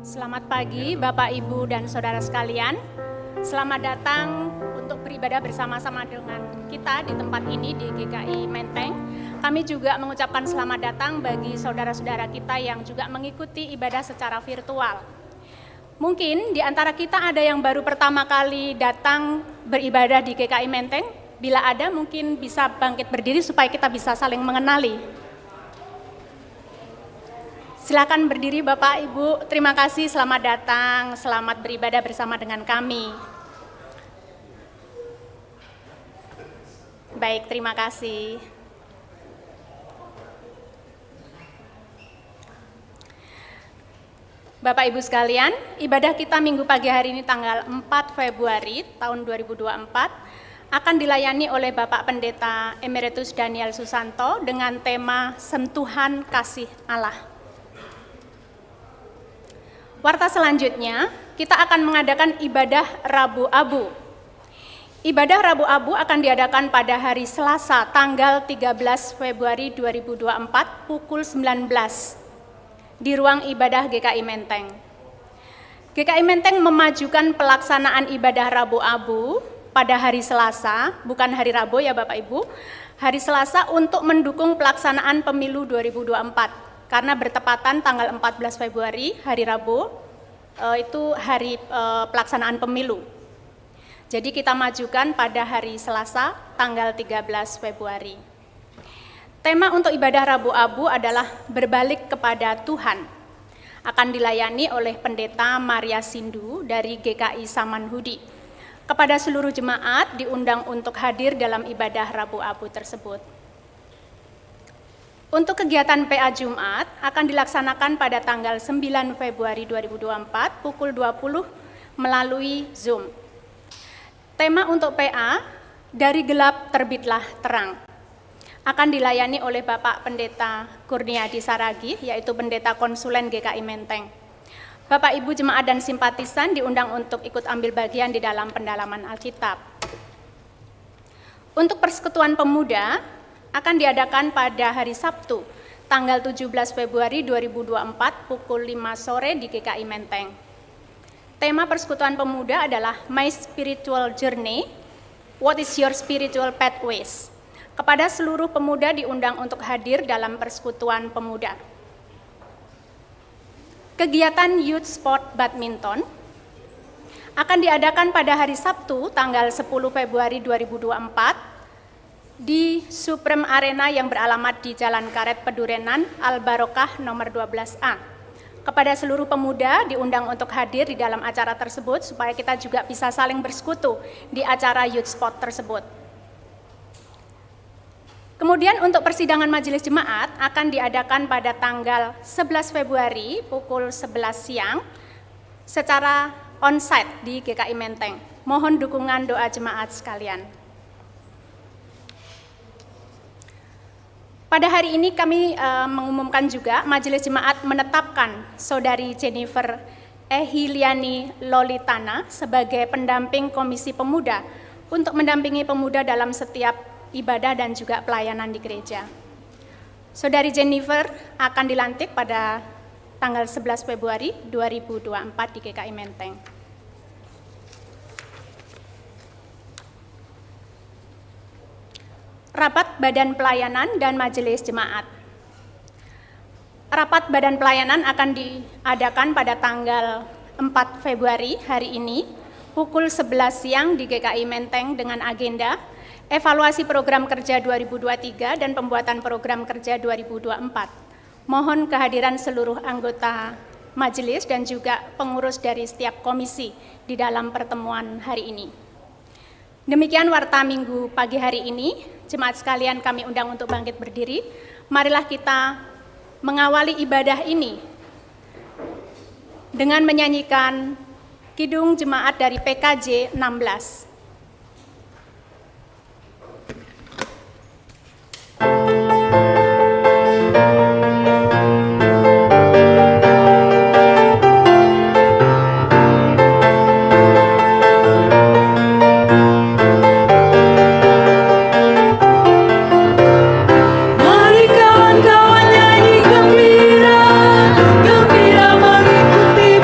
Selamat pagi Bapak, Ibu, dan Saudara sekalian. Selamat datang untuk beribadah bersama-sama dengan kita di tempat ini di GKI Menteng. Kami juga mengucapkan selamat datang bagi saudara-saudara kita yang juga mengikuti ibadah secara virtual. Mungkin di antara kita ada yang baru pertama kali datang beribadah di GKI Menteng. Bila ada, mungkin bisa bangkit berdiri supaya kita bisa saling mengenali. Silakan berdiri Bapak, Ibu. Terima kasih, selamat datang, selamat beribadah bersama dengan kami. Baik, terima kasih. Bapak Ibu sekalian, ibadah kita minggu pagi hari ini tanggal 4 Februari tahun 2024 akan dilayani oleh Bapak Pendeta Emeritus Daniel Susanto dengan tema Sentuhan Kasih Allah. Warta selanjutnya, kita akan mengadakan ibadah Rabu Abu. Ibadah Rabu Abu akan diadakan pada hari Selasa, tanggal 13 Februari 2024, pukul 19, di ruang ibadah GKI Menteng. GKI Menteng memajukan pelaksanaan ibadah Rabu Abu pada hari Selasa, bukan hari Rabu ya Bapak Ibu, hari Selasa untuk mendukung pelaksanaan pemilu 2024. Karena bertepatan tanggal 14 Februari, hari Rabu, itu hari pelaksanaan pemilu. Jadi kita majukan pada hari Selasa, tanggal 13 Februari. Tema untuk ibadah Rabu Abu adalah berbalik kepada Tuhan. Akan dilayani oleh Pendeta Maria Sindu dari GKI Samanhudi. Kepada seluruh jemaat diundang untuk hadir dalam ibadah Rabu Abu tersebut. Untuk kegiatan PA Jumat akan dilaksanakan pada tanggal 9 Februari 2024 pukul 20 melalui Zoom. Tema untuk PA, dari gelap terbitlah terang. Akan dilayani oleh Bapak Pendeta Kurniadi Saragih, yaitu Pendeta Konsulen GKI Menteng. Bapak Ibu jemaat dan simpatisan diundang untuk ikut ambil bagian di dalam pendalaman Alkitab. Untuk Persekutuan Pemuda, akan diadakan pada hari Sabtu, tanggal 17 Februari 2024 pukul 5 sore di GKI Menteng. Tema Persekutuan Pemuda adalah My Spiritual Journey, What is your spiritual pathways? Kepada seluruh pemuda diundang untuk hadir dalam Persekutuan Pemuda. Kegiatan Youth Sport Badminton akan diadakan pada hari Sabtu, tanggal 10 Februari 2024 di Supreme Arena yang beralamat di Jalan Karet Pedurenan, Al-Barokah nomor 12A. Kepada seluruh pemuda diundang untuk hadir di dalam acara tersebut supaya kita juga bisa saling bersekutu di acara Youth Sport tersebut. Kemudian untuk persidangan majelis jemaat akan diadakan pada tanggal 11 Februari pukul 11 siang secara onsite di GKI Menteng. Mohon dukungan doa jemaat sekalian. Pada hari ini kami mengumumkan juga Majelis Jemaat menetapkan Saudari Jennifer Ehiliani Lolitana sebagai pendamping Komisi Pemuda untuk mendampingi pemuda dalam setiap ibadah dan juga pelayanan di gereja. Saudari Jennifer akan dilantik pada tanggal 11 Februari 2024 di GKI Menteng. Rapat Badan Pelayanan dan Majelis Jemaat. Rapat Badan Pelayanan akan diadakan pada tanggal 4 Februari hari ini, pukul 11 siang di GKI Menteng dengan agenda evaluasi program kerja 2023 dan pembuatan program kerja 2024. Mohon kehadiran seluruh anggota majelis dan juga pengurus dari setiap komisi di dalam pertemuan hari ini. Demikian warta minggu pagi hari ini, jemaat sekalian kami undang untuk bangkit berdiri. Marilah kita mengawali ibadah ini dengan menyanyikan Kidung Jemaat dari PKJ 16. Mari kawan-kawan nyanyi gembira, gembira mengikuti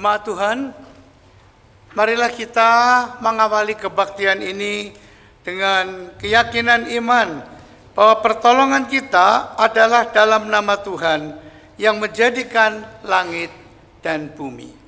Jemaat Tuhan, marilah kita mengawali kebaktian ini dengan keyakinan iman bahwa pertolongan kita adalah dalam nama Tuhan yang menjadikan langit dan bumi.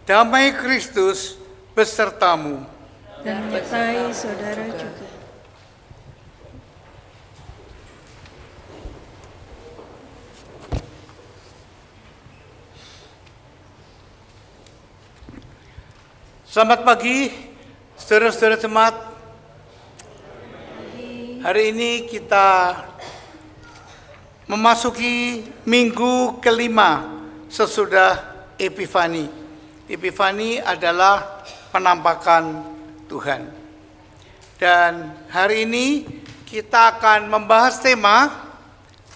Damai Kristus besertamu. Dan menyertai saudara juga. Selamat pagi, saudara-saudara jemaat. Hari ini kita memasuki minggu kelima sesudah Epifani. Epifani adalah penampakan Tuhan. Dan hari ini kita akan membahas tema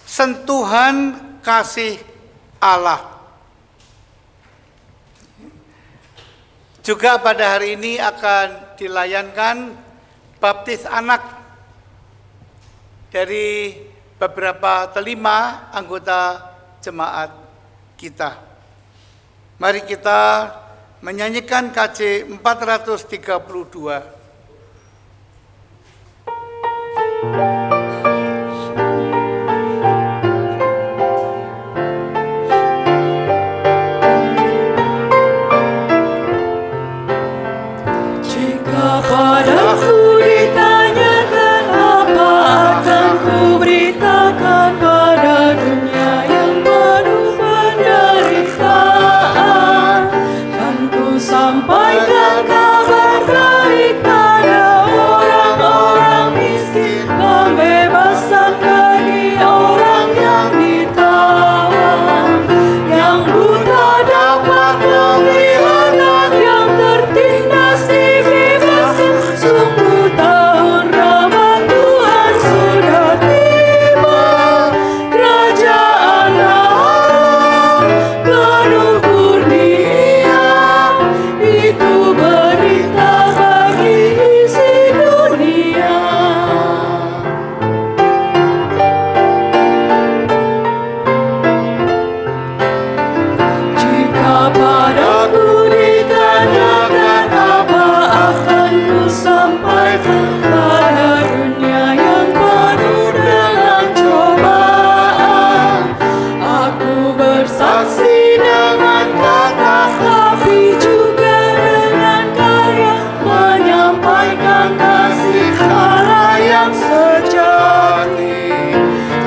sentuhan kasih Allah. Juga pada hari ini akan dilayankan baptis anak dari beberapa telima anggota jemaat kita. Mari kita menyanyikan KJ 432. Jika padaku ditanyakan apa akan ku beritakan pada dunia yang penuh penderitaan, kan ku sampaikan kabar baik pada orang-orang miskin, pembebasan bagi orang yang ditawan, yang buta dapat melihat, yang tertindas dibebaskan. Sungguh tahun rahmat Tuhan sudah tiba, kerajaan Allah penuh kurnia, itu berita bagi isi dunia. Jika padaku ditanyakan apa akan ku sampaikan pada dunia yang penuh dengan cobaan, aku bersaksi dengan kata tapi juga dengan karya, menyampaikan kasih Allah yang sejati.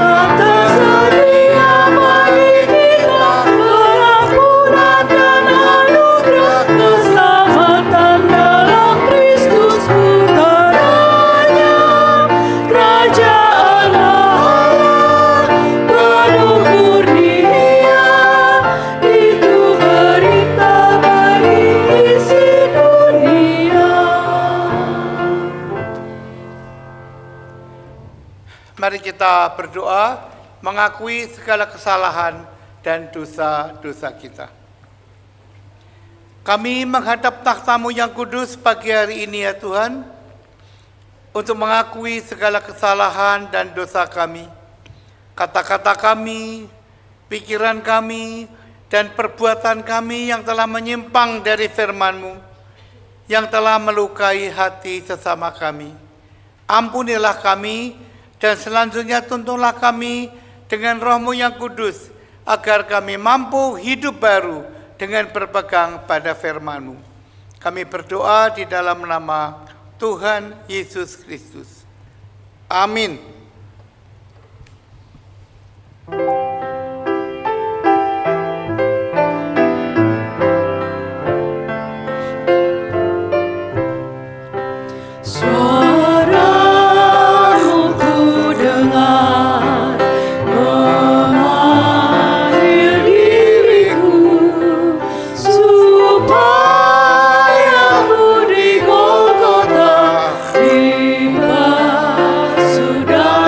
Tak tersedia bagi kita pengampunan dan anugerah, keselamatan dalam Kristus putranya. Kerajaan Allah penuh kurnia, itu berita bagi isi dunia. Mari kita berdoa mengakui segala kesalahan dan dosa-dosa kita. Kami menghadap takhta-Mu yang kudus pagi hari ini ya Tuhan, untuk mengakui segala kesalahan dan dosa kami, kata-kata kami, pikiran kami, dan perbuatan kami yang telah menyimpang dari firman-Mu, yang telah melukai hati sesama kami. Ampunilah kami, dan selanjutnya tuntunlah kami dengan Roh-Mu yang kudus, agar kami mampu hidup baru dengan berpegang pada firman-Mu. Kami berdoa di dalam nama Tuhan Yesus Kristus. Amin. Suara-Mu ku dengar, memanggil diriku, supaya ku di Golgota tiba sudah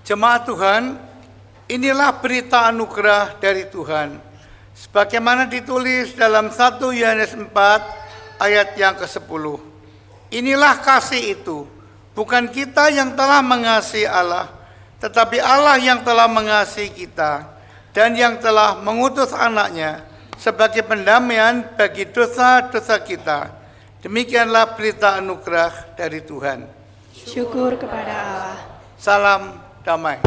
Jemaat Tuhan, inilah berita anugerah dari Tuhan, sebagaimana ditulis dalam 1 Yohanes 4 ayat yang ke-10. Inilah kasih itu, bukan kita yang telah mengasihi Allah, tetapi Allah yang telah mengasihi kita dan yang telah mengutus anaknya sebagai pendamaian bagi dosa-dosa kita. Demikianlah berita anugerah dari Tuhan. Syukur kepada Allah. Salam damai.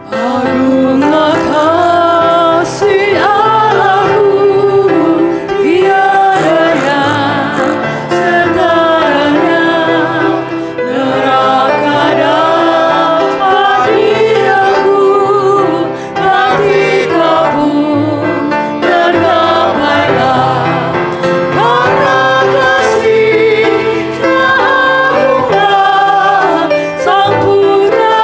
Agunglah kasih Allahku, tiada yang setaranya. Neraka dapati aku, tapi kau pun tergapailah. Karena kasih-Nya agunglah, Sang Putra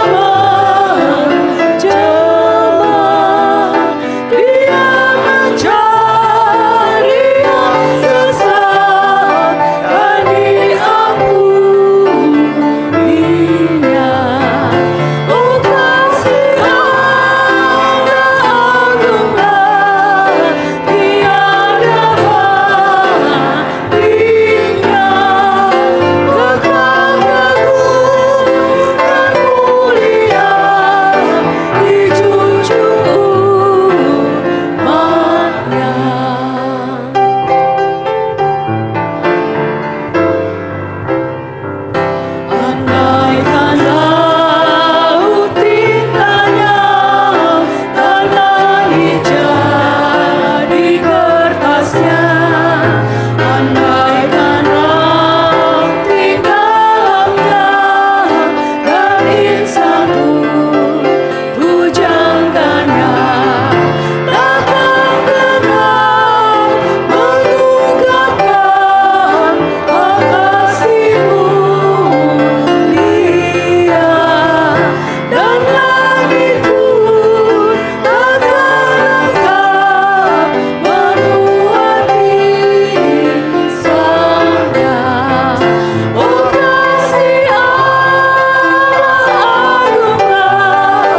Dia mencari yang sesat dan diampuninya. Oh kasih Allah agunglah, tiada bandingnya. Kekal teguh dan mulia, dijunjung umatnya. Andaikan laut tintanya dan langit jadi kertasnya, andaikan ranting dalamnya dan insan pun bujangkannya, takkan kenal mengungkapkan kasih-Mu mulia, dan langit pun takkan lengkap menuati kisahnya. Oh kasih Allah agunglah,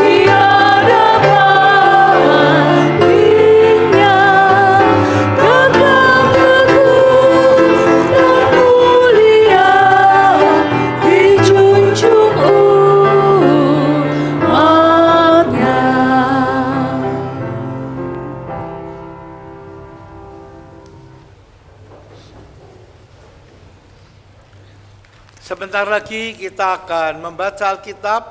tiada bandingnya. Kekal teguh dan mulia, dijunjung umatnya. Sebentar lagi kita akan membaca Alkitab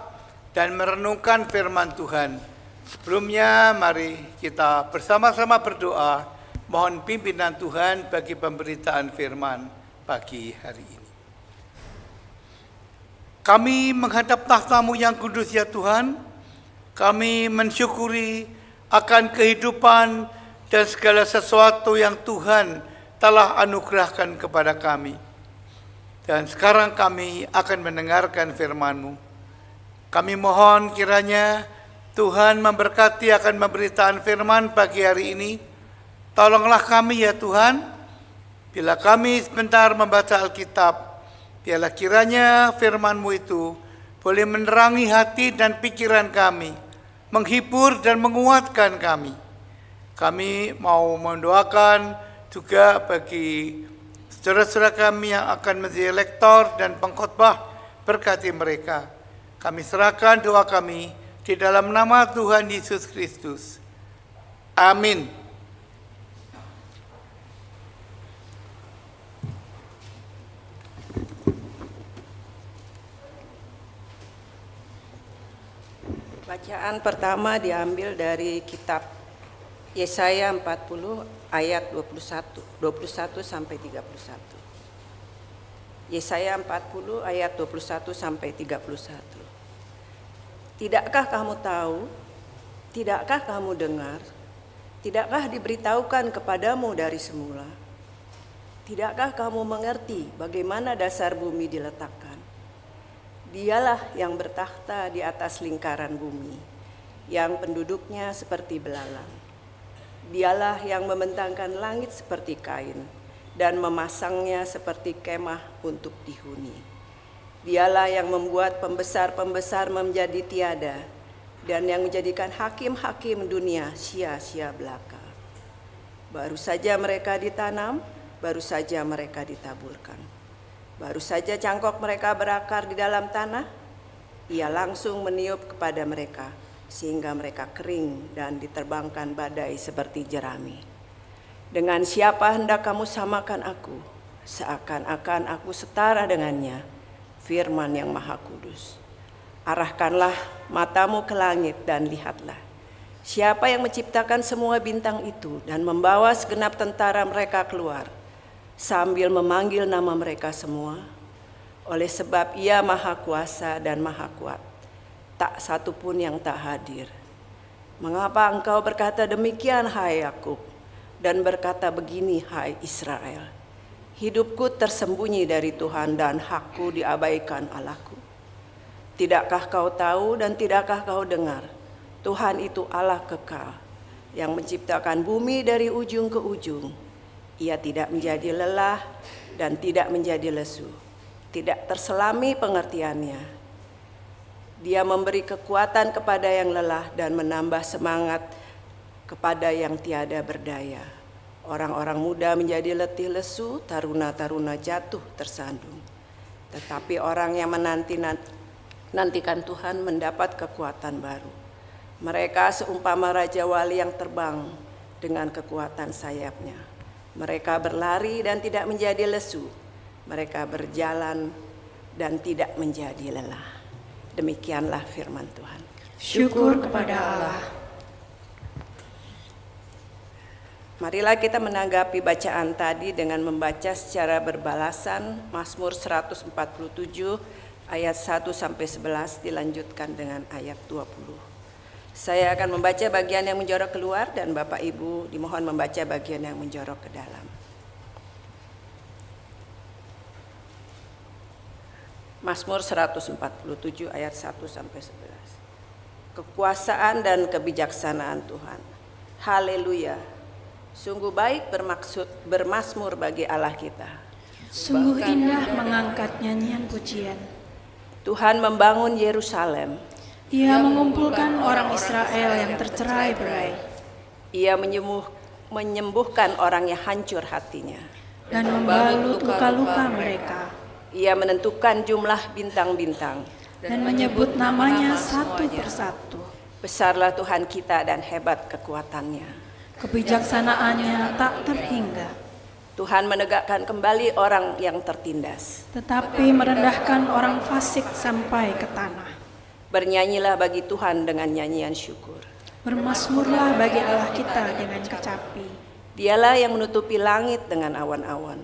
dan merenungkan firman Tuhan. Sebelumnya mari kita bersama-sama berdoa, mohon pimpinan Tuhan bagi pemberitaan firman pagi hari ini. Kami menghadap tahta-Mu yang kudus ya Tuhan, kami mensyukuri akan kehidupan dan segala sesuatu yang Tuhan telah anugerahkan kepada kami. Dan sekarang kami akan mendengarkan firman-Mu. Kami mohon kiranya Tuhan memberkati akan pemberitaan firman pagi hari ini. Tolonglah kami ya Tuhan, bila kami sebentar membaca Alkitab, biarlah kiranya firman-Mu itu boleh menerangi hati dan pikiran kami, menghibur dan menguatkan kami. Kami mau mendoakan juga bagi saudara-saudara kami yang akan menjadi lektor dan pengkhotbah, berkati mereka. Kami serahkan doa kami di dalam nama Tuhan Yesus Kristus. Amin. Bacaan pertama diambil dari kitab Yesaya 40 ayat 21 sampai 31. Yesaya 40 ayat 21 sampai 31. Tidakkah kamu tahu? Tidakkah kamu dengar? Tidakkah diberitahukan kepadamu dari semula? Tidakkah kamu mengerti bagaimana dasar bumi diletakkan? Dialah yang bertakhta di atas lingkaran bumi, yang penduduknya seperti belalang. Dialah yang membentangkan langit seperti kain dan memasangnya seperti kemah untuk dihuni. Dialah yang membuat pembesar-pembesar menjadi tiada dan yang menjadikan hakim-hakim dunia sia-sia belaka. Baru saja mereka ditanam, baru saja mereka ditaburkan. Baru saja cangkok mereka berakar di dalam tanah, ia langsung meniup kepada mereka sehingga mereka kering dan diterbangkan badai seperti jerami. Dengan siapa hendak kamu samakan aku? Seakan-akan aku setara dengannya, firman yang Maha Kudus. Arahkanlah matamu ke langit dan lihatlah. Siapa yang menciptakan semua bintang itu dan membawa segenap tentara mereka keluar, sambil memanggil nama mereka semua? Oleh sebab ia Maha Kuasa dan Maha Kuat, tak satu pun yang tak hadir. Mengapa engkau berkata demikian, hai Yakub, dan berkata begini, hai Israel? Hidupku tersembunyi dari Tuhan dan hakku diabaikan Allahku. Tidakkah kau tahu dan tidakkah kau dengar? Tuhan itu Allah kekal, yang menciptakan bumi dari ujung ke ujung. Ia tidak menjadi lelah dan tidak menjadi lesu, tidak terselami pengertiannya. Dia memberi kekuatan kepada yang lelah dan menambah semangat kepada yang tiada berdaya. Orang-orang muda menjadi letih lesu, taruna-taruna jatuh tersandung. Tetapi orang yang menantikan Tuhan mendapat kekuatan baru. Mereka seumpama Raja Wali yang terbang dengan kekuatan sayapnya. Mereka berlari dan tidak menjadi lesu. Mereka berjalan dan tidak menjadi lelah. Demikianlah firman Tuhan. Syukur kepada Allah. Marilah kita menanggapi bacaan tadi dengan membaca secara berbalasan Mazmur 147 ayat 1 sampai 11 dilanjutkan dengan ayat 20. Saya akan membaca bagian yang menjorok keluar dan Bapak Ibu dimohon membaca bagian yang menjorok ke dalam. Mazmur 147 ayat 1 sampai 11. Kekuasaan dan kebijaksanaan Tuhan. Haleluya. Sungguh baik bermazmur bagi Allah kita. Sungguh indah mengangkat nyanyian pujian. Tuhan membangun Yerusalem. Ia mengumpulkan orang Israel yang tercerai-berai Ia menyembuhkan orang yang hancur hatinya. dan membalut luka-luka mereka Ia menentukan jumlah bintang-bintang. dan menyebut namanya satu persatu. Besarlah Tuhan kita dan hebat kekuatannya. Kebijaksanaannya tak terhingga, Tuhan menegakkan kembali orang yang tertindas. tetapi merendahkan orang fasik sampai ke tanah. Bernyanyilah bagi Tuhan dengan nyanyian syukur. Bermazmurlah bagi Allah kita dengan kecapi, Dialah yang menutupi langit dengan awan-awan.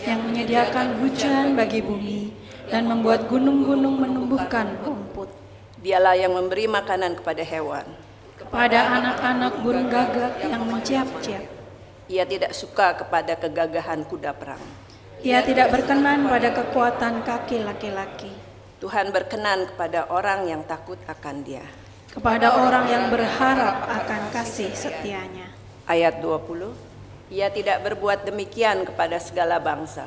yang menyediakan hujan bagi bumi dan membuat gunung-gunung menumbuhkan rumput. Dialah yang memberi makanan kepada hewan. Kepada anak-anak burung gagak yang menciap-ciap, Ia tidak suka kepada kegagahan kuda perang. ia tidak berkenan pada kekuatan kaki laki-laki. Tuhan berkenan kepada orang yang takut akan Dia. Kepada orang yang berharap akan kasih setianya. Ayat 20, Ia tidak berbuat demikian kepada segala bangsa.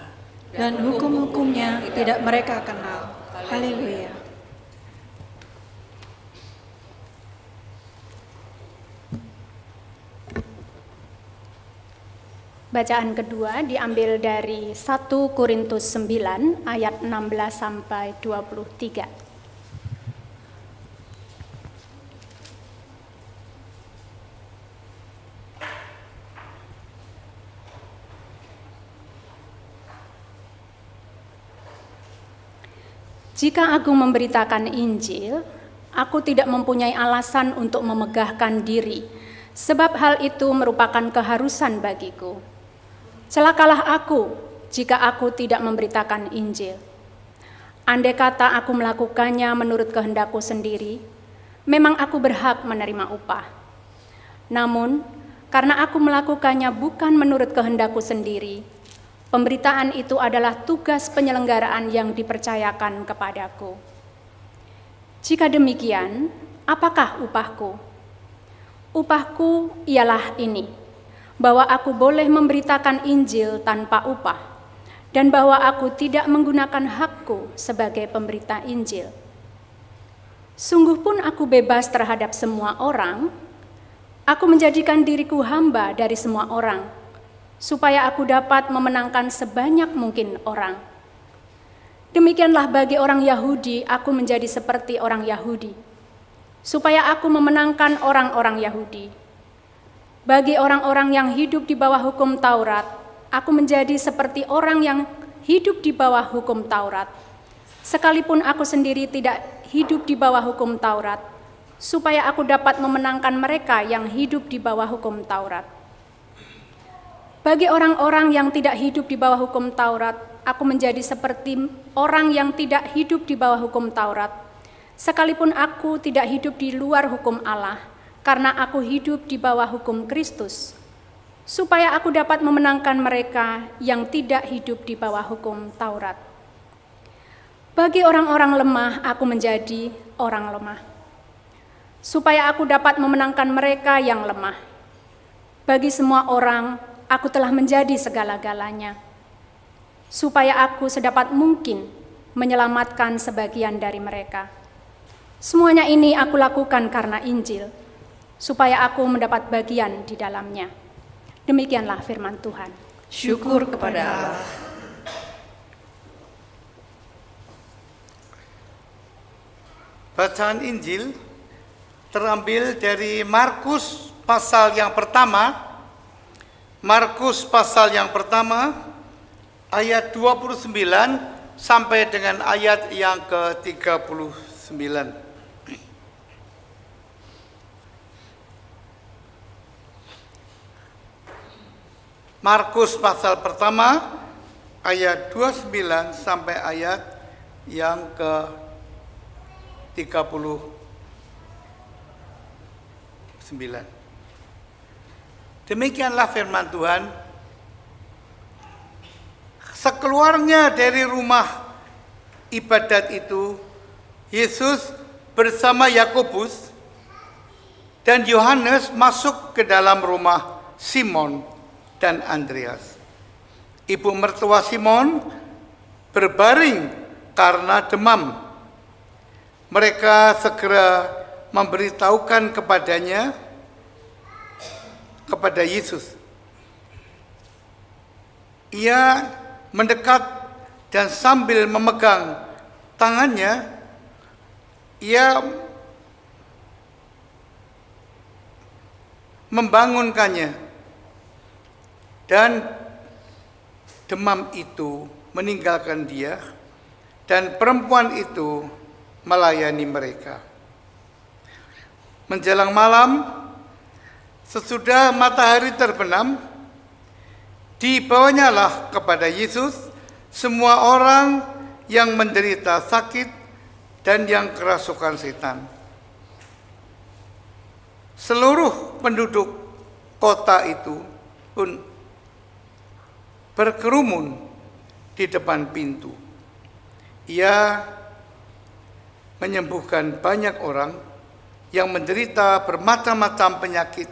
Dan hukum-hukumnya tidak mereka kenal. Haleluya. Bacaan kedua diambil dari 1 Korintus 9 ayat 16 sampai 23. Jika aku memberitakan Injil, aku tidak mempunyai alasan untuk memegahkan diri, sebab hal itu merupakan keharusan bagiku. Celakalah aku jika aku tidak memberitakan Injil. Andai kata aku melakukannya menurut kehendakku sendiri, memang aku berhak menerima upah. Namun, karena aku melakukannya bukan menurut kehendakku sendiri. Pemberitaan itu adalah tugas penyelenggaraan yang dipercayakan kepadaku. Jika demikian, apakah upahku? Upahku ialah ini, bahwa aku boleh memberitakan Injil tanpa upah, dan bahwa aku tidak menggunakan hakku sebagai pemberita Injil. Sungguh pun aku bebas terhadap semua orang. Aku menjadikan diriku hamba dari semua orang, supaya aku dapat memenangkan sebanyak mungkin orang. Demikianlah bagi orang Yahudi, aku menjadi seperti orang Yahudi, supaya aku memenangkan orang-orang Yahudi. Bagi orang-orang yang hidup di bawah hukum Taurat, aku menjadi seperti orang yang hidup di bawah hukum Taurat, sekalipun aku sendiri tidak hidup di bawah hukum Taurat, supaya aku dapat memenangkan mereka yang hidup di bawah hukum Taurat. Bagi orang-orang yang tidak hidup di bawah hukum Taurat, aku menjadi seperti orang yang tidak hidup di bawah hukum Taurat, sekalipun aku tidak hidup di luar hukum Allah, karena aku hidup di bawah hukum Kristus, supaya aku dapat memenangkan mereka yang tidak hidup di bawah hukum Taurat. Bagi orang-orang lemah, aku menjadi orang lemah, supaya aku dapat memenangkan mereka yang lemah. Bagi semua orang, aku telah menjadi segala-galanya, supaya aku sedapat mungkin menyelamatkan sebagian dari mereka. Semuanya ini aku lakukan karena Injil, supaya aku mendapat bagian di dalamnya. Demikianlah firman Tuhan. Syukur kepada Allah. Bacaan Injil terambil dari Markus pasal yang pertama. Markus pasal yang pertama ayat 29 sampai dengan ayat yang ke-39. Markus pasal pertama ayat 29 sampai ayat yang ke-39. Demikianlah firman Tuhan. Sekeluarnya dari rumah ibadat itu, Yesus bersama Yakobus dan Yohanes masuk ke dalam rumah Simon dan Andreas. Ibu mertua Simon berbaring karena demam. Mereka segera memberitahukan kepada Yesus. Ia mendekat dan sambil memegang tangannya, ia membangunkannya, dan demam itu meninggalkan dia, dan perempuan itu melayani mereka. Menjelang malam, sesudah matahari terbenam, dibawanyalah kepada Yesus semua orang yang menderita sakit dan yang kerasukan setan. Seluruh penduduk kota itu pun berkerumun di depan pintu. Ia menyembuhkan banyak orang yang menderita bermacam-macam penyakit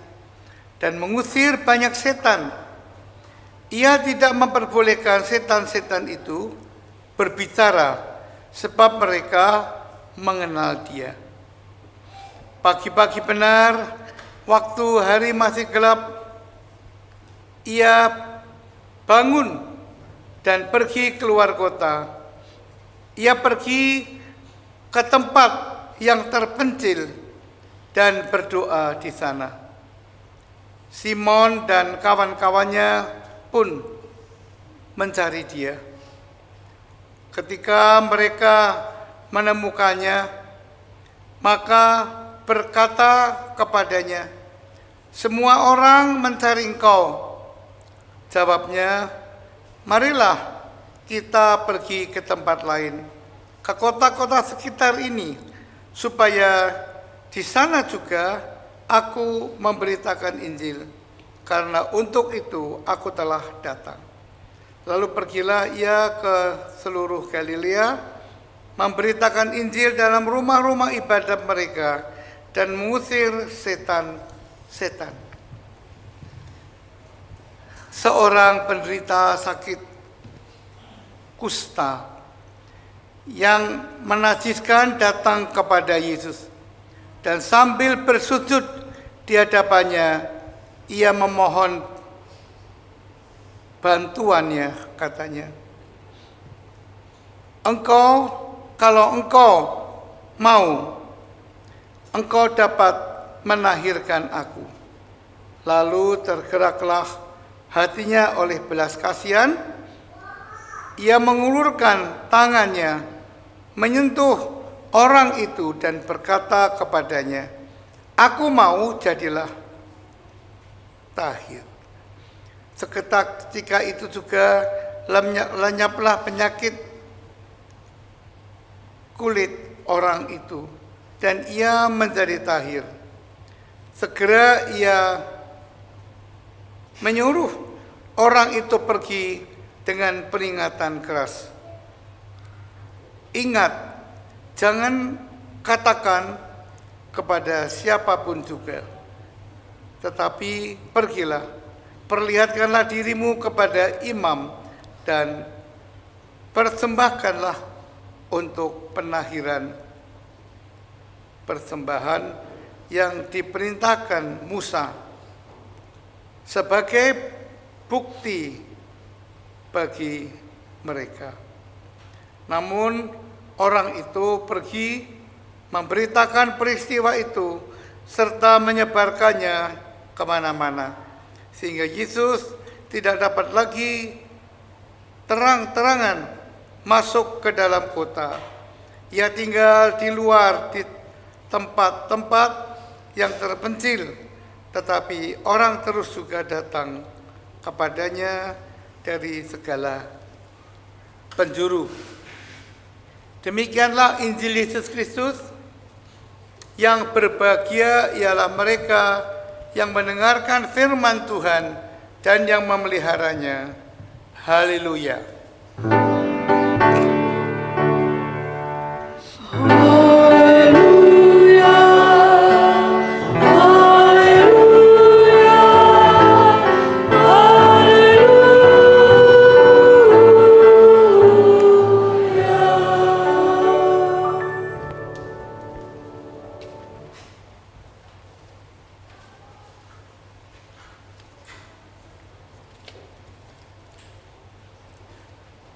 dan mengusir banyak setan. Ia tidak memperbolehkan setan-setan itu berbicara sebab mereka mengenal dia. Pagi-pagi benar, waktu hari masih gelap, ia bangun dan pergi keluar kota. Ia pergi ke tempat yang terpencil dan berdoa di sana. Simon dan kawan-kawannya pun mencari dia. Ketika mereka menemukannya, maka berkata kepadanya, "Semua orang mencari engkau." Jawabnya, "Marilah kita pergi ke tempat lain, ke kota-kota sekitar ini, supaya di sana juga aku memberitakan Injil, karena untuk itu aku telah datang. Lalu pergilah ia ke seluruh Galilea, memberitakan Injil dalam rumah-rumah ibadat mereka, dan mengusir setan-setan. Seorang penderita sakit kusta yang menajiskan datang kepada Yesus, dan sambil bersujud di hadapannya, ia memohon bantuannya, katanya, kalau engkau mau, engkau dapat menahirkan aku. Lalu tergeraklah hatinya oleh belas kasihan, ia mengulurkan tangannya, menyentuh orang itu dan berkata kepadanya, aku mau, jadilah tahir. Seketika itu juga lenyaplah penyakit kulit orang itu, dan ia menjadi tahir. Segera ia menyuruh orang itu pergi dengan peringatan keras. Ingat, jangan katakan kepada siapapun juga, tetapi pergilah, perlihatkanlah dirimu kepada imam, dan persembahkanlah untuk penahiran persembahan yang diperintahkan Musa sebagai bukti bagi mereka. Namun orang itu pergi memberitakan peristiwa itu serta menyebarkannya kemana-mana, sehingga Yesus tidak dapat lagi terang-terangan masuk ke dalam kota. Ia tinggal di luar, di tempat-tempat yang terpencil, tetapi orang terus juga datang kepadanya dari segala penjuru. Demikianlah Injil Yesus Kristus. Yang berbahagia ialah mereka yang mendengarkan firman Tuhan dan yang memeliharanya. Haleluya.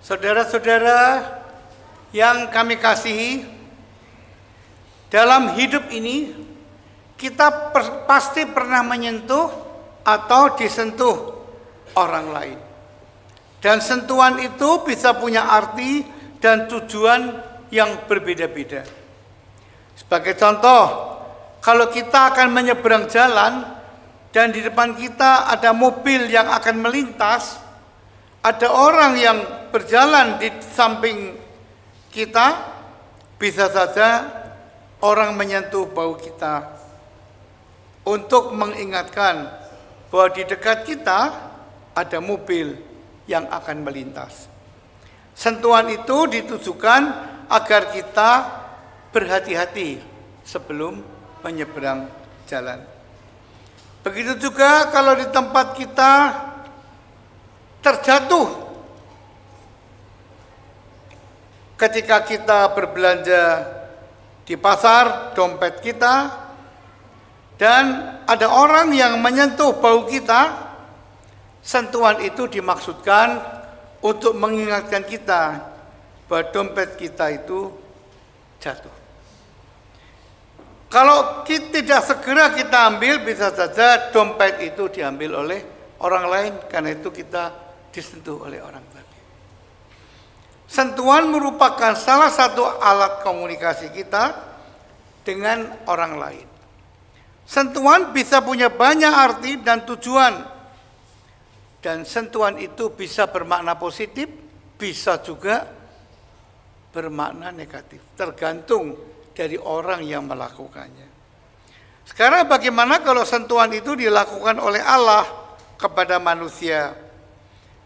Saudara-saudara yang kami kasihi, dalam hidup ini kita pasti pernah menyentuh atau disentuh orang lain. Dan sentuhan itu bisa punya arti dan tujuan yang berbeda-beda. Sebagai contoh, kalau kita akan menyeberang jalan dan di depan kita ada mobil yang akan melintas, ada orang yang berjalan di samping kita, bisa saja orang menyentuh bau kita untuk mengingatkan bahwa di dekat kita ada mobil yang akan melintas. Sentuhan itu ditujukan agar kita berhati-hati sebelum menyeberang jalan. Begitu juga kalau di tempat kita terjatuh ketika kita berbelanja di pasar, dompet kita, dan ada orang yang menyentuh bau kita. Sentuhan itu dimaksudkan untuk mengingatkan kita bahwa dompet kita itu jatuh. Kalau tidak segera kita ambil, bisa saja dompet itu diambil oleh orang lain, karena itu kita disentuh oleh orang tadi. Sentuhan merupakan salah satu alat komunikasi kita dengan orang lain. Sentuhan bisa punya banyak arti dan tujuan. Dan sentuhan itu bisa bermakna positif, bisa juga bermakna negatif, tergantung dari orang yang melakukannya. Sekarang bagaimana kalau sentuhan itu dilakukan oleh Allah kepada manusia.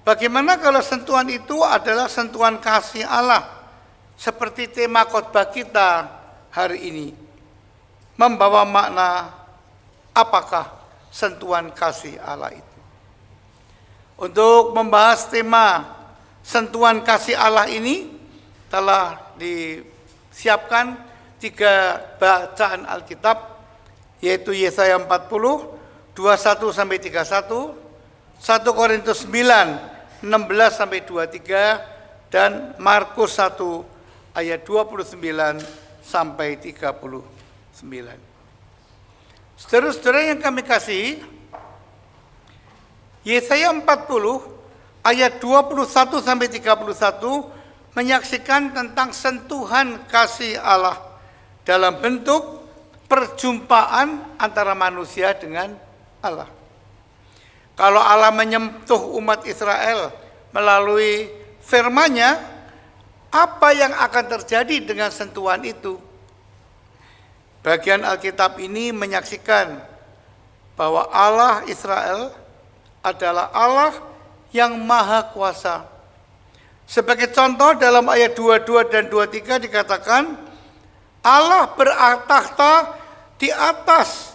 Bagaimana kalau sentuhan itu adalah sentuhan kasih Allah, seperti tema khotbah kita hari ini, membawa makna apakah sentuhan kasih Allah itu. Untuk membahas tema sentuhan kasih Allah ini telah disiapkan 3 bacaan Alkitab, yaitu Yesaya 40, 21 sampai 31, 1 Korintus 9, 16 sampai 23, dan Markus 1 ayat 29 sampai 39. Saudara-saudara yang kami kasihi, Yesaya 40 ayat 21 sampai 31 menyaksikan tentang sentuhan kasih Allah dalam bentuk perjumpaan antara manusia dengan Allah. Kalau Allah menyentuh umat Israel melalui firman-Nya, apa yang akan terjadi dengan sentuhan itu? Bagian Alkitab ini menyaksikan bahwa Allah Israel adalah Allah yang maha kuasa. Sebagai contoh dalam ayat 22 dan 23 dikatakan, Allah bertakhta di atas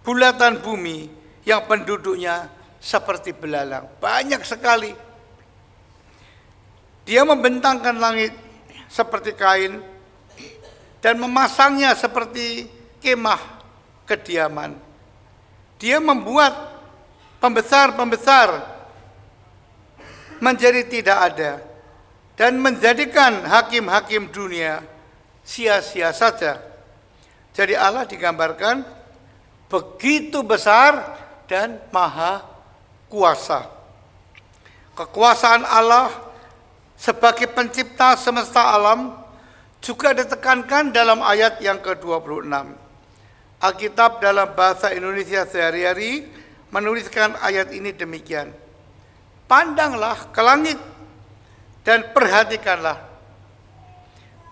bulatan bumi yang penduduknya seperti belalang. Banyak sekali. Dia membentangkan langit seperti kain dan memasangnya seperti kemah kediaman. Dia membuat pembesar-pembesar menjadi tidak ada dan menjadikan hakim-hakim dunia sia-sia saja. Jadi Allah digambarkan begitu besar dan maha kuasa. Kekuasaan Allah sebagai pencipta semesta alam juga ditekankan dalam ayat yang ke-26. Alkitab dalam bahasa Indonesia sehari-hari menuliskan ayat ini demikian. Pandanglah ke langit dan perhatikanlah.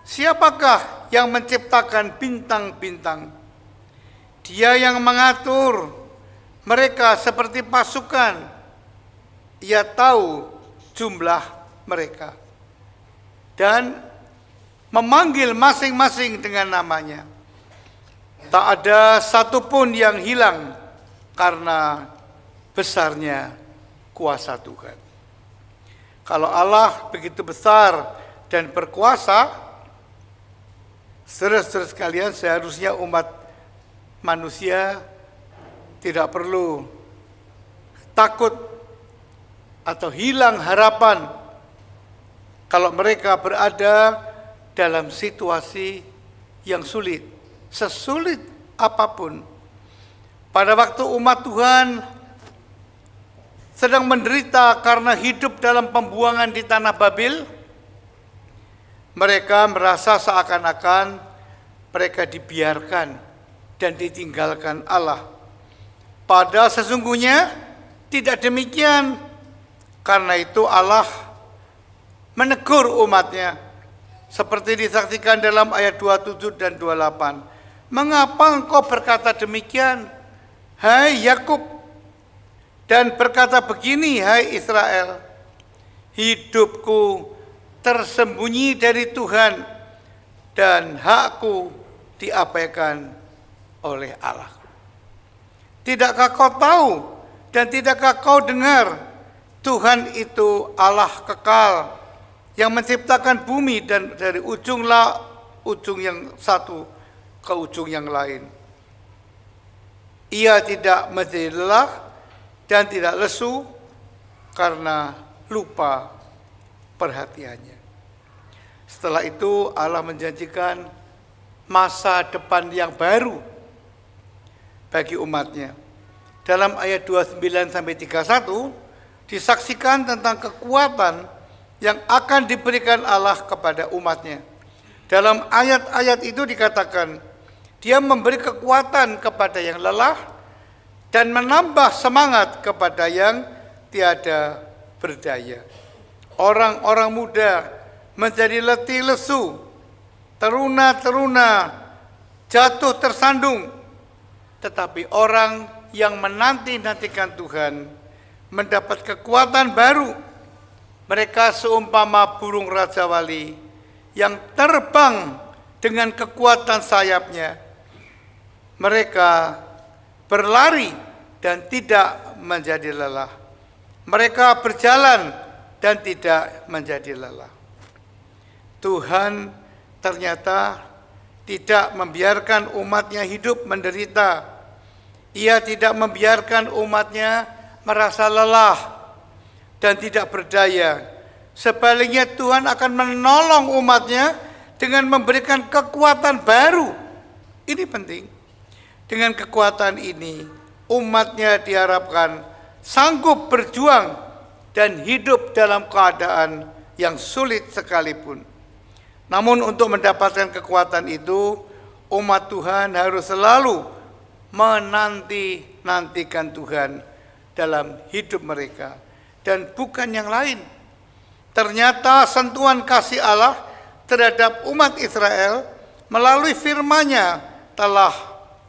Siapakah yang menciptakan bintang-bintang? Dia yang mengatur mereka seperti pasukan. Ia tahu jumlah mereka dan memanggil masing-masing dengan namanya. Tak ada satupun yang hilang karena besarnya kuasa Tuhan. Kalau Allah begitu besar dan berkuasa, saudara-saudara sekalian, seharusnya umat manusia tidak perlu takut atau hilang harapan kalau mereka berada dalam situasi yang sulit, sesulit apapun. Pada waktu umat Tuhan sedang menderita karena hidup dalam pembuangan di tanah Babil, mereka merasa seakan-akan mereka dibiarkan dan ditinggalkan Allah. Padahal sesungguhnya tidak demikian. Karena itu Allah menegur umatnya seperti disaksikan dalam ayat 27 dan 28. Mengapa engkau berkata demikian, hai Yakub, dan berkata begini, hai Israel, hidupku tersembunyi dari Tuhan dan hakku diabaikan oleh Allah. Tidakkah kau tahu dan tidakkah kau dengar, Tuhan itu Allah kekal yang menciptakan bumi dan dari ujung yang satu ke ujung yang lain. Ia tidak menjadi lelah dan tidak lesu karena lupa perhatiannya. Setelah itu Allah menjanjikan masa depan yang baru bagi umatnya. Dalam ayat 29 sampai 31 disaksikan tentang kekuatan yang akan diberikan Allah kepada umatnya. Dalam ayat-ayat itu dikatakan, Dia memberi kekuatan kepada yang lelah dan menambah semangat kepada yang tiada berdaya. Orang-orang muda menjadi letih lesu, teruna-teruna jatuh tersandung. Tetapi orang yang menanti-nantikan Tuhan, mendapat kekuatan baru. Mereka seumpama burung Raja Wali yang terbang dengan kekuatan sayapnya. Mereka berlari dan tidak menjadi lelah. Mereka berjalan dan tidak menjadi lelah. Tuhan ternyata tidak membiarkan umatnya hidup menderita. Ia tidak membiarkan umatnya merasa lelah dan tidak berdaya. Sebaliknya Tuhan akan menolong umatnya dengan memberikan kekuatan baru. Ini penting. Dengan kekuatan ini, umatnya diharapkan sanggup berjuang dan hidup dalam keadaan yang sulit sekalipun. Namun untuk mendapatkan kekuatan itu, umat Tuhan harus selalu menanti-nantikan Tuhan dalam hidup mereka. Dan bukan yang lain. Ternyata sentuhan kasih Allah terhadap umat Israel melalui firman-Nya telah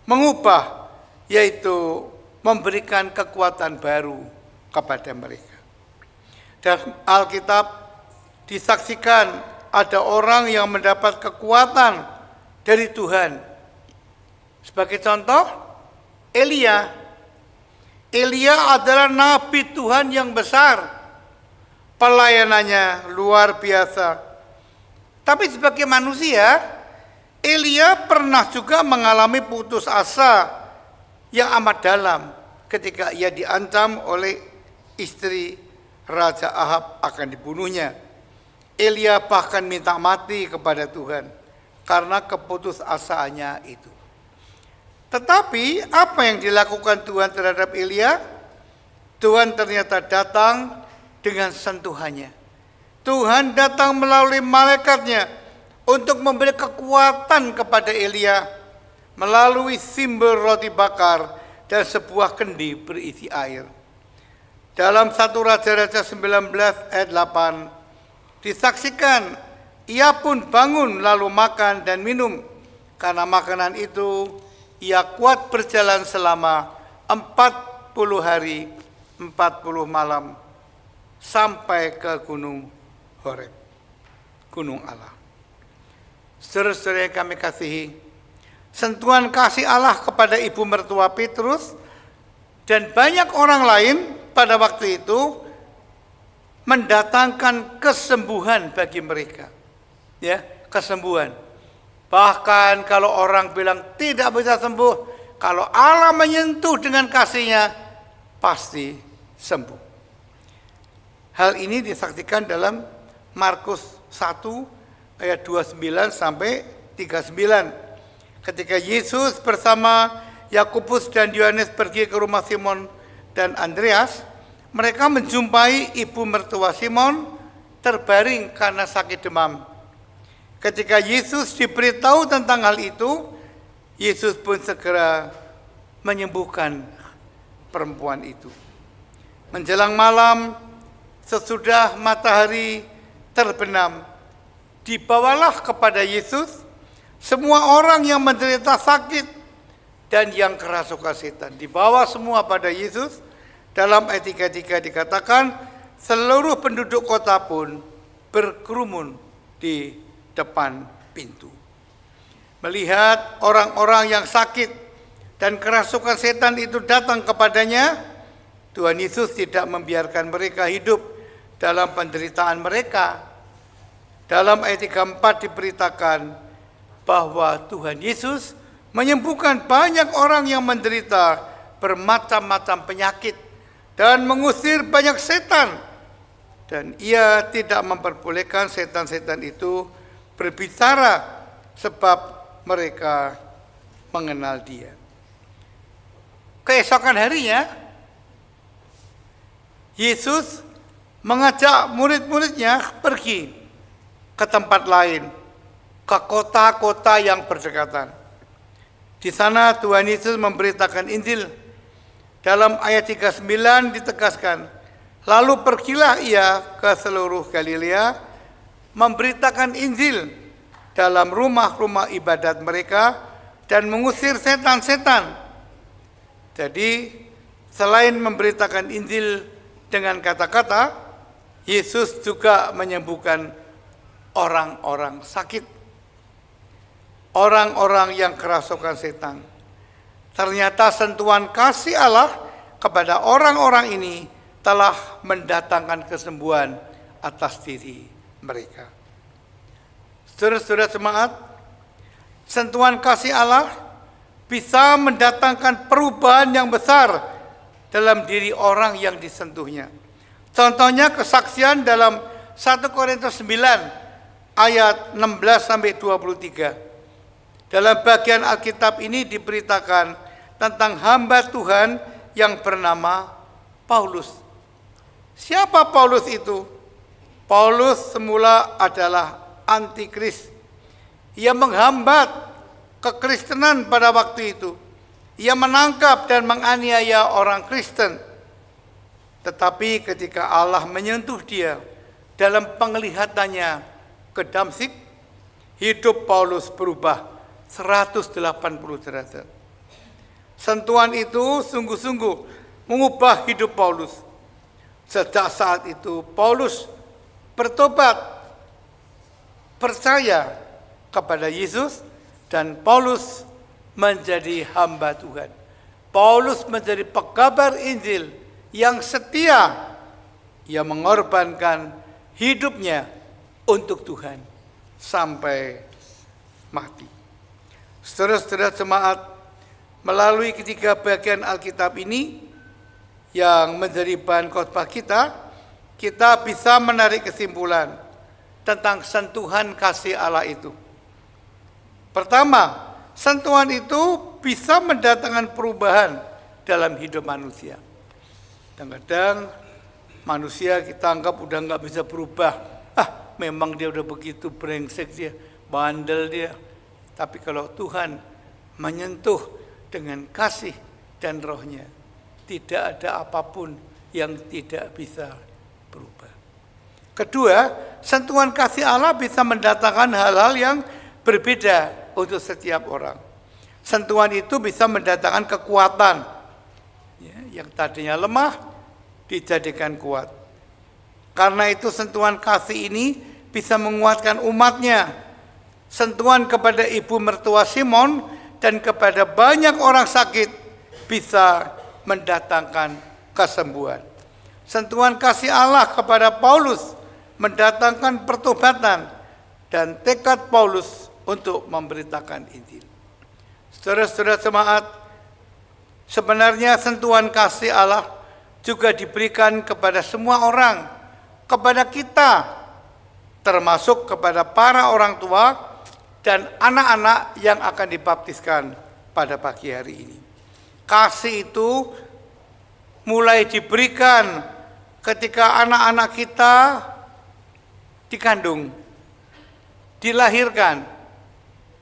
mengubah, yaitu memberikan kekuatan baru kepada mereka. Dan Alkitab disaksikan ada orang yang mendapat kekuatan dari Tuhan. Sebagai contoh, Elia. Elia adalah nabi Tuhan yang besar. Pelayanannya luar biasa. Tapi sebagai manusia, Elia pernah juga mengalami putus asa yang amat dalam ketika ia diancam oleh istri Raja Ahab akan dibunuhnya. Elia bahkan minta mati kepada Tuhan karena keputusasaannya itu. Tetapi apa yang dilakukan Tuhan terhadap Elia? Tuhan ternyata datang dengan sentuhannya. Tuhan datang melalui malaikatnya untuk memberi kekuatan kepada Elia melalui simbol roti bakar dan sebuah kendi berisi air. Dalam 1 Raja-Raja 19 ayat 8 disaksikan ia pun bangun lalu makan dan minum. Karena makanan itu ia kuat berjalan selama 40 hari 40 malam sampai ke Gunung Horeb, Gunung Allah. Saudara-saudara yang kami kasihi, sentuhan kasih Allah kepada ibu mertua Petrus dan banyak orang lain pada waktu itu mendatangkan kesembuhan bagi mereka. Ya, kesembuhan. Bahkan kalau orang bilang tidak bisa sembuh, kalau Allah menyentuh dengan kasih-Nya, pasti sembuh. Hal ini disaksikan dalam Markus 1 ayat 29 sampai 39. Ketika Yesus bersama Yakobus dan Yohanes pergi ke rumah Simon dan Andreas, mereka menjumpai ibu mertua Simon terbaring karena sakit demam. Ketika Yesus diberitahu tentang hal itu, Yesus pun segera menyembuhkan perempuan itu. Menjelang malam, sesudah matahari terbenam, dibawalah kepada Yesus semua orang yang menderita sakit dan yang kerasukan setan. Dibawa semua pada Yesus. Dalam ayat 33 dikatakan, seluruh penduduk kota pun berkerumun di depan pintu. Melihat orang-orang yang sakit dan kerasukan setan itu datang kepadanya, Tuhan Yesus tidak membiarkan mereka hidup dalam penderitaan mereka. Dalam ayat 34 diberitakan bahwa Tuhan Yesus menyembuhkan banyak orang yang menderita bermacam-macam penyakit dan mengusir banyak setan. Dan ia tidak memperbolehkan setan-setan itu berbicara sebab mereka mengenal dia. Keesokan harinya, Yesus mengajak murid-muridnya pergi ke tempat lain, ke kota-kota yang berdekatan. Di sana Tuhan Yesus memberitakan Injil. Dalam ayat 39 ditegaskan, lalu pergilah ia ke seluruh Galilea, memberitakan Injil dalam rumah-rumah ibadat mereka dan mengusir setan-setan. Jadi selain memberitakan Injil dengan kata-kata, Yesus juga menyembuhkan orang-orang sakit, orang-orang yang kerasukan setan. Ternyata sentuhan kasih Allah kepada orang-orang ini telah mendatangkan kesembuhan atas diri mereka. Saudara-saudara jemaat, sentuhan kasih Allah bisa mendatangkan perubahan yang besar dalam diri orang yang disentuhnya. Contohnya kesaksian dalam 1 Korintus 9 ayat 16-23. Dalam bagian Alkitab ini diberitakan tentang hamba Tuhan yang bernama Paulus. Siapa Paulus itu? Paulus semula adalah antikris. Ia menghambat kekristenan pada waktu itu. Ia menangkap dan menganiaya orang Kristen. Tetapi ketika Allah menyentuh dia dalam penglihatannya ke Damsyik, hidup Paulus berubah 180 derajat. Sentuhan itu sungguh-sungguh mengubah hidup Paulus. Sejak saat itu Paulus bertobat, percaya kepada Yesus, dan Paulus menjadi hamba Tuhan. Paulus menjadi pekabar Injil yang setia. Ia mengorbankan hidupnya untuk Tuhan sampai mati. Saudara-saudara jemaat, melalui ketiga bagian Alkitab ini yang menjadi bahan khotbah kita bisa menarik kesimpulan tentang sentuhan kasih Allah itu. Pertama, sentuhan itu bisa mendatangkan perubahan dalam hidup manusia. Kadang-kadang manusia kita anggap udah nggak bisa berubah. Memang dia udah begitu brengsek dia, bandel dia. Tapi kalau Tuhan menyentuh dengan kasih dan rohnya, tidak ada apapun yang tidak bisa berubah. Kedua, sentuhan kasih Allah bisa mendatangkan hal-hal yang berbeda untuk setiap orang. Sentuhan itu bisa mendatangkan kekuatan, yang tadinya lemah dijadikan kuat. Karena itu sentuhan kasih ini bisa menguatkan umatnya. Sentuhan kepada ibu mertua Simon dan kepada banyak orang sakit bisa mendatangkan kesembuhan. Sentuhan kasih Allah kepada Paulus mendatangkan pertobatan dan tekad Paulus untuk memberitakan Injil. Saudara-saudara jemaat, sebenarnya sentuhan kasih Allah juga diberikan kepada semua orang, kepada kita, termasuk kepada para orang tua dan anak-anak yang akan dibaptiskan pada pagi hari ini. Kasih itu mulai diberikan ketika anak-anak kita dikandung, dilahirkan,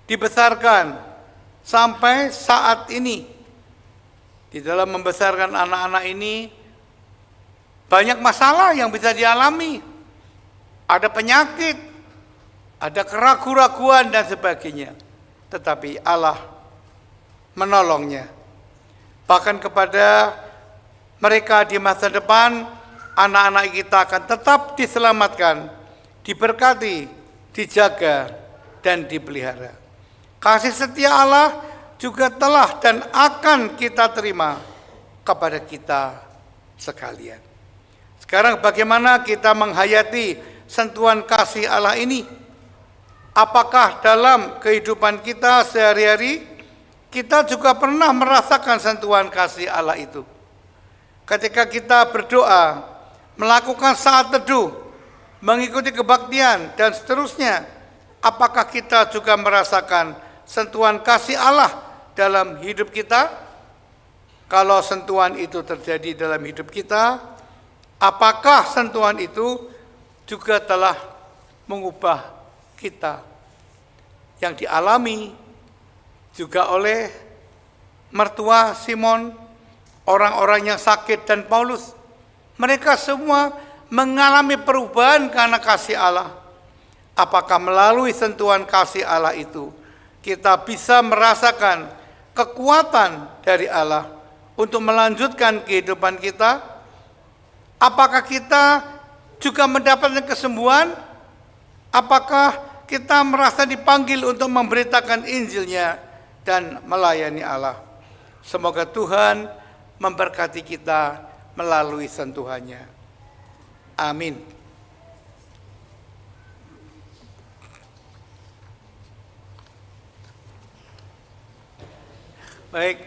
dibesarkan, sampai saat ini. Di dalam membesarkan anak-anak ini banyak masalah yang bisa dialami. Ada penyakit, ada keraguan-raguan dan sebagainya. Tetapi Allah menolongnya. Bahkan kepada mereka di masa depan, anak-anak kita akan tetap diselamatkan, diberkati, dijaga, dan dipelihara. Kasih setia Allah juga telah dan akan kita terima kepada kita sekalian. Sekarang bagaimana kita menghayati sentuhan kasih Allah ini? Apakah dalam kehidupan kita sehari-hari kita juga pernah merasakan sentuhan kasih Allah itu? Ketika kita berdoa, melakukan saat teduh, mengikuti kebaktian dan seterusnya, apakah kita juga merasakan sentuhan kasih Allah dalam hidup kita? Kalau sentuhan itu terjadi dalam hidup kita, apakah sentuhan itu juga telah mengubah kita? Yang dialami juga oleh mertua Simon, orang-orang yang sakit, dan Paulus. Mereka semua mengalami perubahan karena kasih Allah. Apakah melalui sentuhan kasih Allah itu kita bisa merasakan kekuatan dari Allah untuk melanjutkan kehidupan kita? Apakah kita juga mendapatkan kesembuhan? Apakah kita merasa dipanggil untuk memberitakan Injil-Nya dan melayani Allah? Semoga Tuhan memberkati kita melalui sentuhannya. Amin. Baik,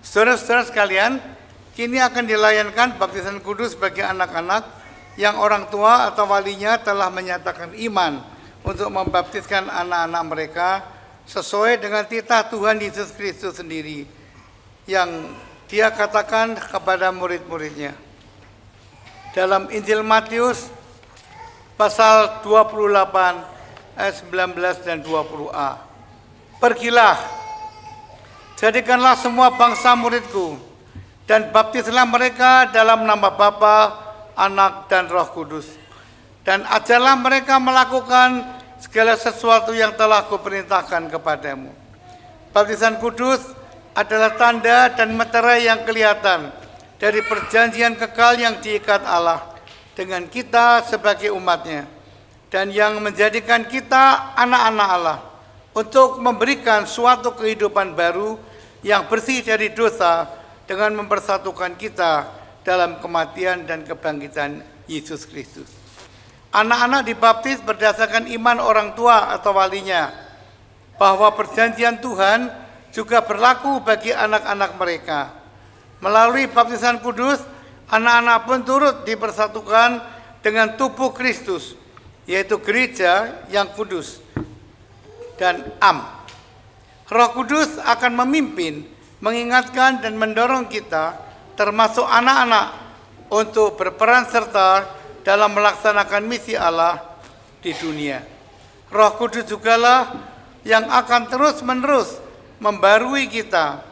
saudara-saudara sekalian, kini akan dilayankan baptisan kudus bagi anak-anak yang orang tua atau walinya telah menyatakan iman untuk membaptiskan anak-anak mereka sesuai dengan titah Tuhan Yesus Kristus sendiri yang Dia katakan kepada murid-muridnya. Dalam Injil Matius pasal 28 ayat 19 dan 20a. Pergilah, jadikanlah semua bangsa muridku, dan baptislah mereka dalam nama Bapa, Anak, dan Roh Kudus. Dan ajarlah mereka melakukan segala sesuatu yang telah kuperintahkan kepadamu. Baptisan kudus adalah tanda dan meterai yang kelihatan dari perjanjian kekal yang diikat Allah dengan kita sebagai umatnya, dan yang menjadikan kita anak-anak Allah untuk memberikan suatu kehidupan baru yang bersih dari dosa dengan mempersatukan kita dalam kematian dan kebangkitan Yesus Kristus. Anak-anak dibaptis berdasarkan iman orang tua atau walinya, bahwa perjanjian Tuhan juga berlaku bagi anak-anak mereka. Melalui baptisan kudus, anak-anak pun turut dipersatukan dengan tubuh Kristus, yaitu gereja yang kudus dan am. Roh Kudus akan memimpin, mengingatkan dan mendorong kita, termasuk anak-anak, untuk berperan serta dalam melaksanakan misi Allah di dunia. Roh Kudus jugalah yang akan terus-menerus membarui kita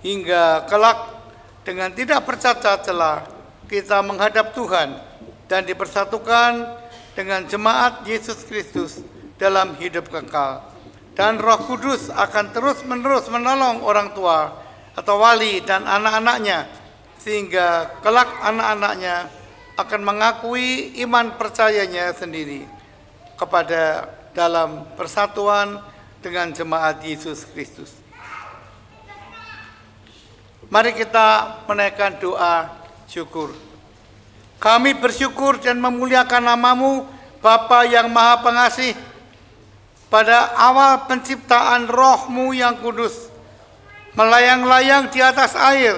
hingga kelak dengan tidak bercacat celah kita menghadap Tuhan dan dipersatukan dengan jemaat Yesus Kristus dalam hidup kekal. Dan Roh Kudus akan terus-menerus menolong orang tua atau wali dan anak-anaknya, sehingga kelak anak-anaknya akan mengakui iman percayanya sendiri kepada dalam persatuan dengan jemaat Yesus Kristus. Mari kita menaikkan doa syukur. Kami bersyukur dan memuliakan nama-Mu, Bapa yang Maha Pengasih. Pada awal penciptaan Roh-Mu yang kudus melayang-layang di atas air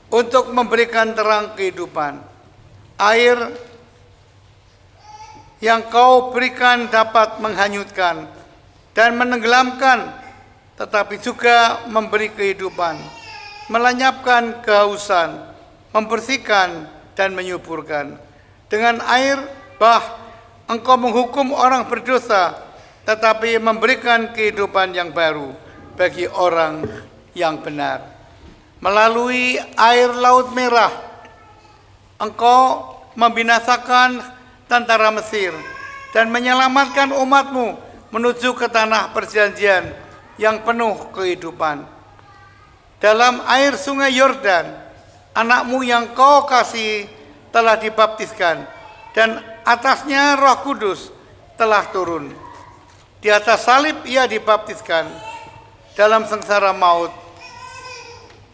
untuk memberikan terang kehidupan. Air yang Kau berikan dapat menghanyutkan dan menenggelamkan, tetapi juga memberi kehidupan, melenyapkan kehausan, membersihkan dan menyuburkan. Dengan air bah Engkau menghukum orang berdosa, tetapi memberikan kehidupan yang baru bagi orang yang benar. Melalui air Laut Merah, Engkau membinasakan tentara Mesir dan menyelamatkan umat-Mu menuju ke tanah perjanjian yang penuh kehidupan. Dalam air sungai Yordan, anak-Mu yang Kau kasih telah dibaptiskan, dan atasnya Roh Kudus telah turun. Di atas salib Ia dibaptiskan, dalam sengsara maut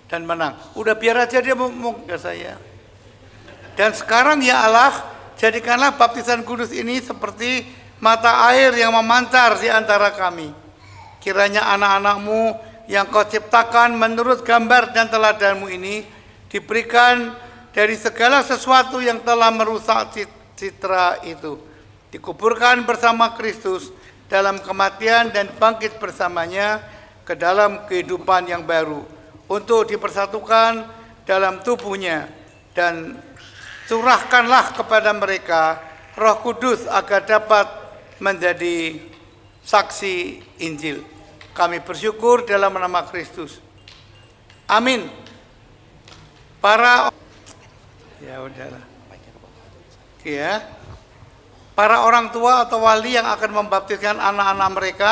dan menang. Udah biar aja dia ngomong ke saya. Dan sekarang ya Allah, jadikanlah baptisan kudus ini seperti mata air yang memancar di antara kami. Kiranya anak-anak-Mu yang Kau ciptakan menurut gambar dan teladan-Mu ini diberikan dari segala sesuatu yang telah merusak citra itu, dikuburkan bersama Kristus dalam kematian dan bangkit bersamanya ke dalam kehidupan yang baru, untuk dipersatukan dalam tubuhnya, dan curahkanlah kepada mereka Roh Kudus agar dapat menjadi saksi Injil. Kami bersyukur dalam nama Kristus. Amin. Para orang tua atau wali yang akan membaptiskan anak-anak mereka,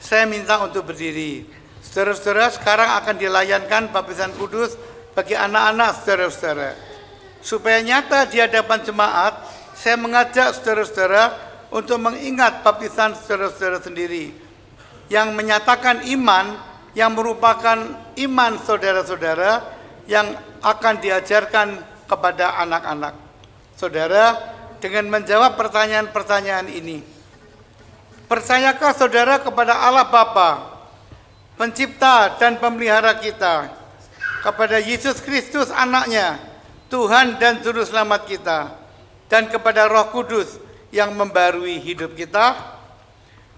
saya minta untuk berdiri. Saudara-saudara, sekarang akan dilayankan baptisan kudus bagi anak-anak saudara-saudara. Supaya nyata di hadapan jemaat, saya mengajak saudara-saudara untuk mengingat baptisan saudara-saudara sendiri yang menyatakan iman yang merupakan iman saudara-saudara yang akan diajarkan kepada anak-anak. Saudara, dengan menjawab pertanyaan-pertanyaan ini, percayakah saudara kepada Allah Bapa, pencipta dan pemelihara kita, kepada Yesus Kristus anaknya, Tuhan dan Juru Selamat kita, dan kepada Roh Kudus yang membarui hidup kita?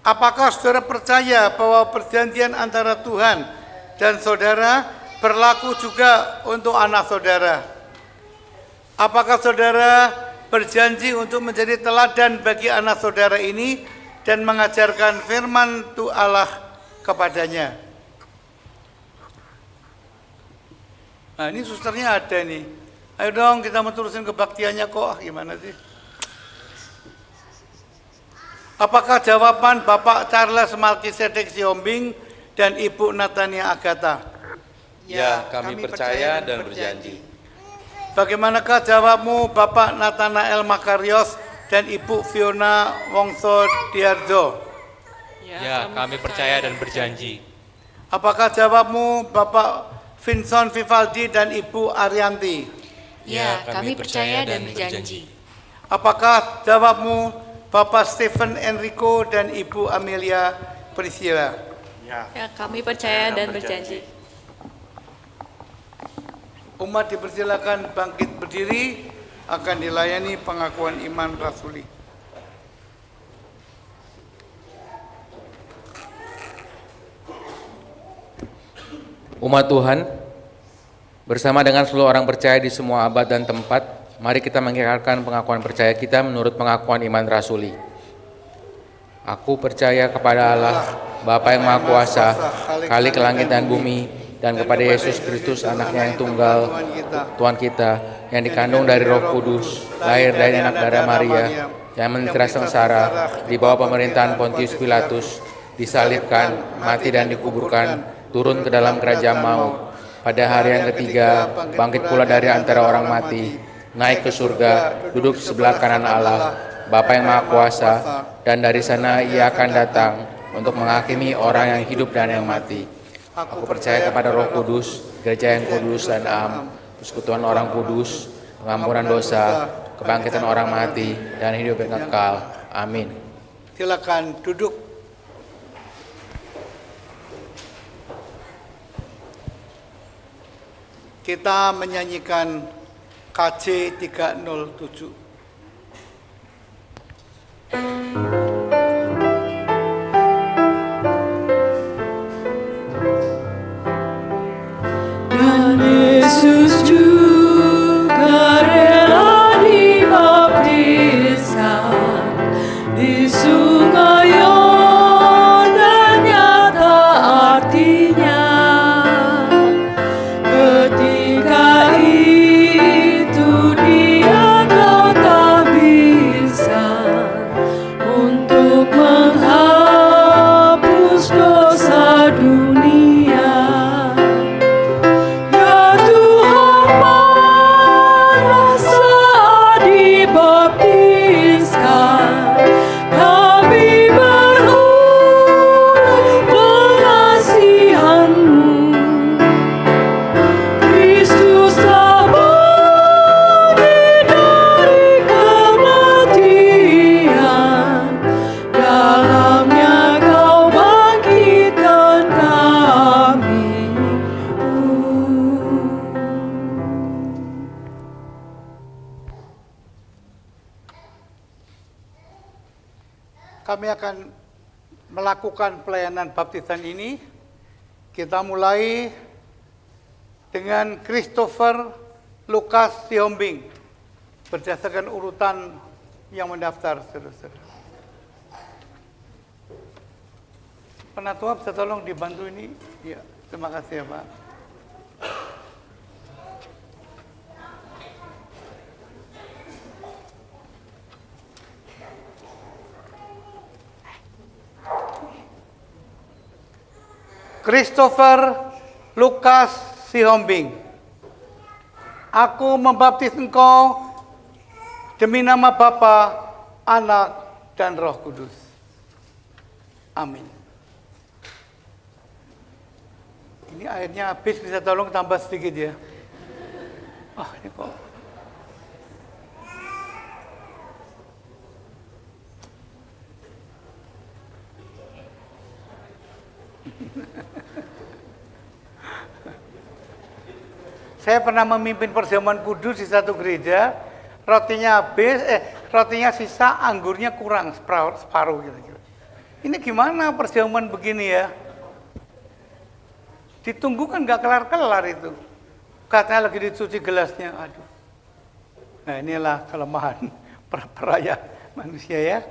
Apakah saudara percaya bahwa perjanjian antara Tuhan dan saudara berlaku juga untuk anak saudara? Apakah saudara berjanji untuk menjadi teladan bagi anak saudara ini dan mengajarkan firman Tuhan Allah kepadanya? Nah, ini susternya ada nih. Ayo dong kita mau terusin kebaktiannya kok, gimana sih? Apakah jawaban Bapak Charles Malkisedek Siombing dan Ibu Natania Agatha? Ya, kami percaya dan berjanji. Bagaimanakah jawabmu Bapak Nathanael Makarios dan Ibu Fiona Wongso Diarjo? Ya, kami percaya dan berjanji. Apakah jawabmu Bapak Vincent Vivaldi dan Ibu Arianti? Ya, kami percaya dan berjanji. Apakah jawabmu Bapak Stephen Enrico dan Ibu Amelia Priscilla? Ya, kami percaya dan berjanji. Umat dipersilakan bangkit berdiri, akan dilayani pengakuan iman rasuli. Umat Tuhan, bersama dengan seluruh orang percaya di semua abad dan tempat, mari kita mengikrarkan pengakuan percaya kita menurut pengakuan iman rasuli. Aku percaya kepada Allah, Bapa yang Maha Kuasa, Khalik langit dan bumi, dan kepada Yesus Kristus, anaknya yang tunggal, Tuhan kita, yang dikandung dari Roh Kudus, lahir dari anak darah Maria, yang menderita sengsara, di bawah pemerintahan Pontius Pilatus, disalibkan, mati dan dikuburkan, turun ke dalam kerajaan maut. Pada hari yang ketiga, bangkit pula dari antara orang mati, naik ke surga, duduk sebelah kanan Allah, Bapa yang Maha Kuasa, dan dari sana Ia akan datang untuk menghakimi orang yang hidup dan yang mati. Aku percaya kepada Roh Kudus, gereja yang kudus dan am, persekutuan orang kudus, pengampunan dosa, kebangkitan orang mati, dan hidup yang kekal. Amin. Silakan duduk. Kita menyanyikan KJ 307. Dan Yesus juga rela dibaptisan di sungai Yordan, nyata artinya ketika itu Dia kau tahbisan untuk menghapus dosa dunia. Ya Tuhan, pada saat dibaptiskan, kami beroleh pengasihan-Mu. Kristus telah bangkit dari kematian, dalamnya Kau bangkitkan kami. Kami akan melakukan pelayanan baptisan ini. Kita mulai dengan Christopher Lukas Siombing berdasarkan urutan yang mendaftar, saudara-saudara. Penatua bisa tolong dibantu ini? Ya, terima kasih ya Pak. Christopher Lukas Siombing. Aku membaptis engkau demi nama Bapa, Anak, dan Roh Kudus. Amin. Ini airnya habis, bisa tolong tambah sedikit ya. Ini kok. Saya pernah memimpin perjamuan kudus di satu gereja, rotinya habis, rotinya sisa, anggurnya kurang separuh gitu. Ini gimana perjamuan begini ya? Ditunggu kan nggak kelar-kelar itu. Katanya lagi dicuci gelasnya, aduh. Nah inilah kelemahan peraya manusia ya.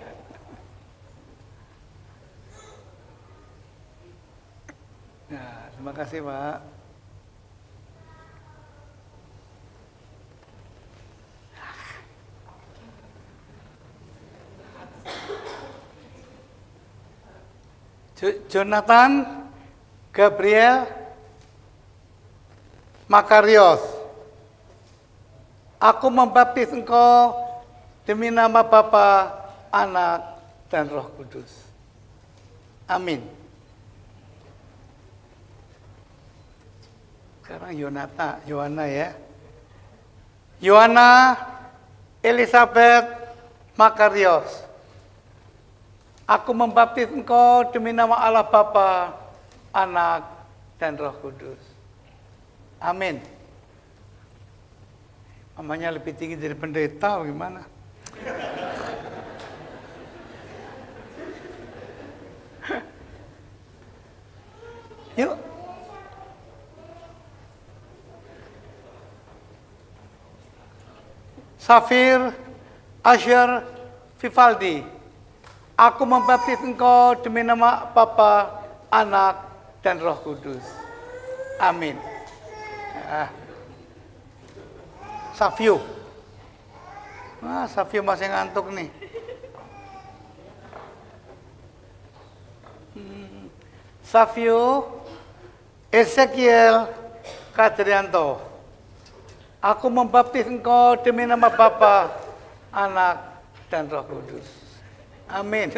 Nah, terima kasih Pak. Jonathan Gabriel Makarios, aku membaptis engkau demi nama Bapa, Anak, dan Roh Kudus. Amin. Sekarang Yohana ya. Yohana Elizabeth Makarios, aku membaptis engkau demi nama Allah Bapa, Anak, dan Roh Kudus. Amin. Namanya lebih tinggi dari pendeta, bagaimana? Yuk. Safir Asher Vivaldi, aku membaptis engkau demi nama Bapa, Anak, dan Roh Kudus. Amin. Savio. Savio masih ngantuk nih. Savio Ezekiel Kadrianto, aku membaptis engkau demi nama Bapa, Anak, dan Roh Kudus. Amin.